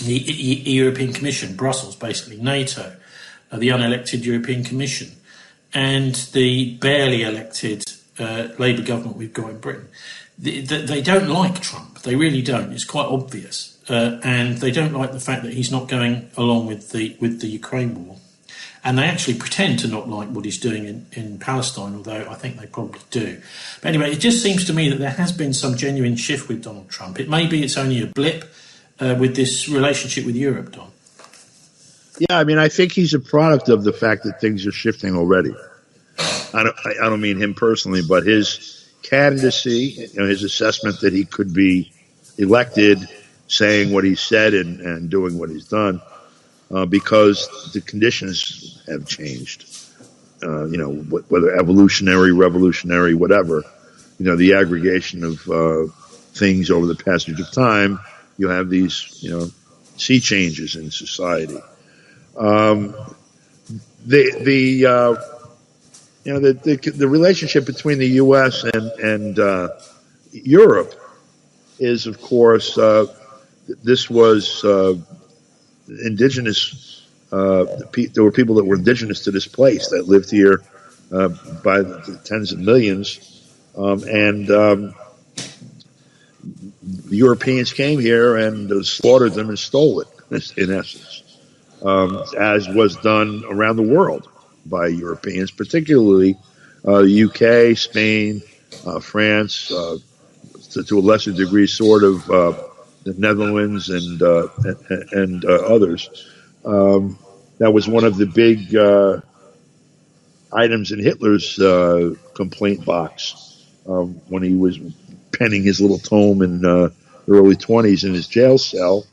the European Commission, Brussels, basically, NATO, the unelected European Commission, and the barely elected Labour government we've got in Britain, they don't like Trump. They really don't. It's quite obvious. And they don't like the fact that he's not going along with the Ukraine war. And they actually pretend to not like what he's doing in Palestine, although I think they probably do. But anyway, it just seems to me that there has been some genuine shift with Donald Trump. It may be it's only a blip with this relationship with Europe, Don. Yeah, I mean, I think he's a product of the fact that things are shifting already. I don't mean him personally, but his candidacy, his assessment that he could be elected, saying what he said and doing what he's done. because the conditions have changed. Whether evolutionary, revolutionary, whatever, the aggregation of things over the passage of time, you have these, sea changes in society. The relationship between the U.S. and Europe is, of course, this was indigenous. There were people that were indigenous to this place that lived here by the tens of millions, and the Europeans came here and slaughtered them and stole it, in essence, as was done around the world by Europeans, particularly the UK, Spain, France, to a lesser degree, sort of the Netherlands and others. That was one of the big items in Hitler's complaint box when he was penning his little tome in the early 20s in his jail cell,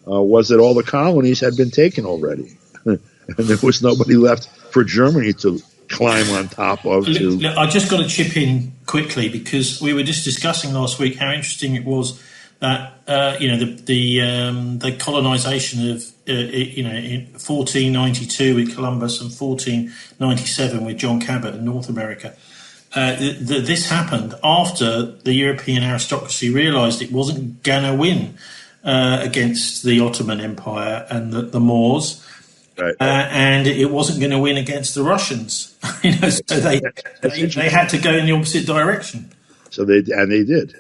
was that all the colonies had been taken already. And there was nobody left for Germany to climb on top of. I just got to chip in quickly, because we were just discussing last week how interesting it was that the colonisation of in 1492 with Columbus and 1497 with John Cabot in North America. This happened after the European aristocracy realised it wasn't going to win against the Ottoman Empire and the Moors. Right. And it wasn't going to win against the Russians, so they had to go in the opposite direction. So they did,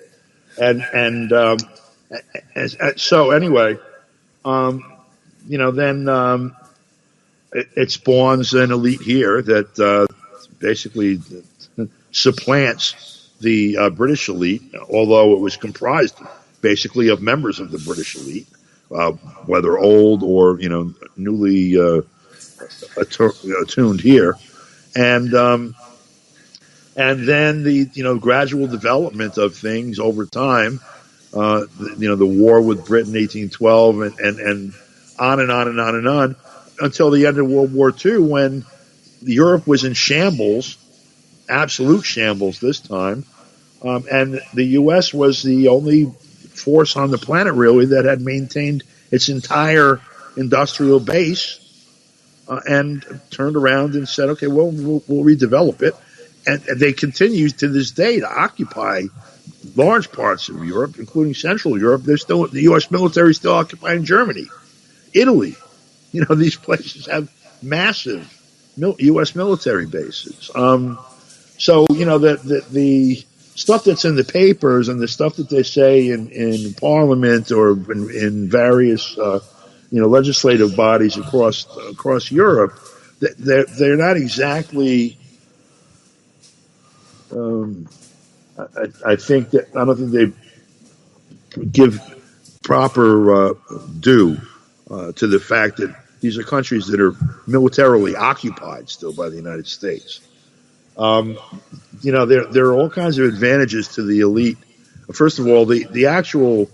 so anyway, then it spawns an elite here that basically supplants the British elite, although it was comprised basically of members of the British elite. Whether old or newly attuned here, and then the gradual development of things over time. The war with Britain, 1812, and on and on and on and on until the end of World War II, when Europe was in shambles, absolute shambles this time, and the U.S. was the only force on the planet really that had maintained its entire industrial base and turned around and said, okay, well, we'll redevelop it. And they continue to this day to occupy large parts of Europe, including Central Europe. There's still the U.S. military still occupying Germany, Italy. These places have massive U.S. military bases. So the stuff that's in the papers and the stuff that they say in Parliament or in various legislative bodies across Europe, they're not exactly. I don't think they give proper due to the fact that these are countries that are militarily occupied still by the United States. There are all kinds of advantages to the elite. First of all, the actual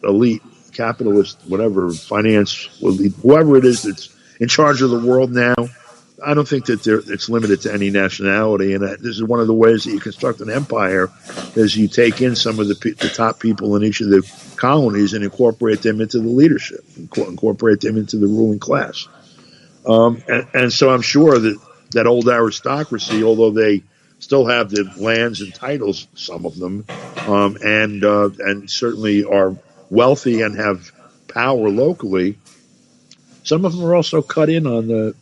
elite, capitalist, whatever, finance, elite, whoever it is that's in charge of the world now, I don't think that it's limited to any nationality. And this is one of the ways that you construct an empire, is you take in some of the top people in each of the colonies and incorporate them into the leadership, incorporate them into the ruling class. And so I'm sure that old aristocracy, although they still have the lands and titles, some of them, and certainly are wealthy and have power locally, some of them are also cut in on the.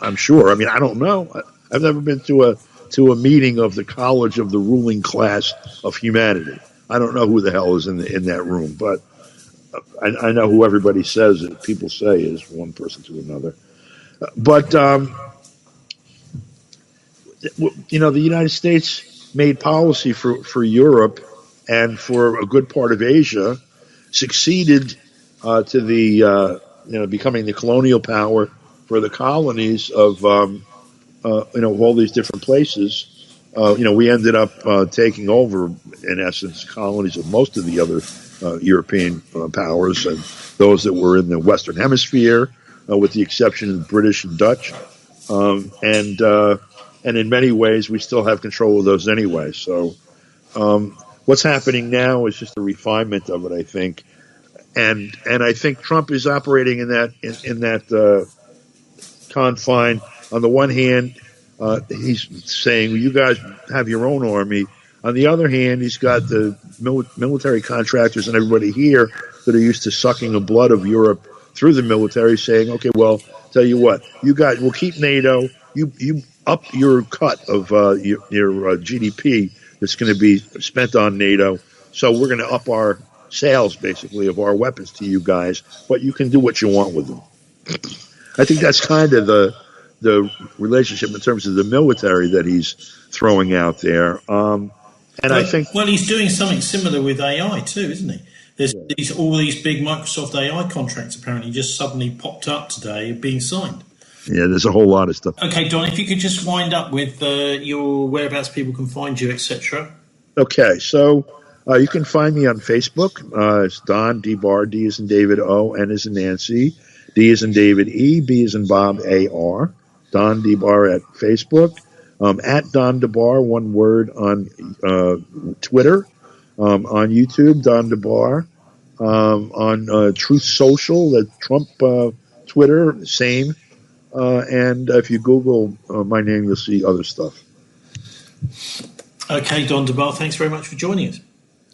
I'm sure. I mean, I don't know. I've never been to a meeting of the College of the Ruling Class of Humanity. I don't know who the hell is in that room, but I know who everybody says that people say is one person to another. But the United States made policy for Europe and for a good part of Asia, succeeded to the becoming the colonial power for the colonies of all these different places. We ended up taking over, in essence, colonies of most of the other European powers, and those that were in the Western Hemisphere, with the exception of the British and Dutch. And in many ways, we still have control of those anyway. So what's happening now is just a refinement of it, I think. And I think Trump is operating in that confine. On the one hand, he's saying, well, you guys have your own army. On the other hand, he's got the military contractors and everybody here that are used to sucking the blood of Europe through the military, saying, okay, well, tell you what, you guys will keep NATO. You up your cut of your GDP that's going to be spent on NATO. So we're going to up our sales, basically, of our weapons to you guys, but you can do what you want with them. I think that's kind of the relationship in terms of the military that he's throwing out there. I think, well, he's doing something similar with AI too, isn't he? There's all these big Microsoft AI contracts apparently just suddenly popped up today, being signed. Yeah, there's a whole lot of stuff. Okay, Don, if you could just wind up with your whereabouts people can find you, etc. Okay, so you can find me on Facebook. It's Don DeBar, D as in David, O, N as in Nancy, D as in David, E, B as in Bob, A-R. Don DeBar at Facebook. At Don DeBar, one word, on Twitter. On YouTube, Don DeBar. On Truth Social, the Trump Twitter, same. And if you Google my name, you'll see other stuff. Okay, Don DeBar, thanks very much for joining us.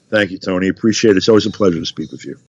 Thank you, Tony. Appreciate it. It's always a pleasure to speak with you.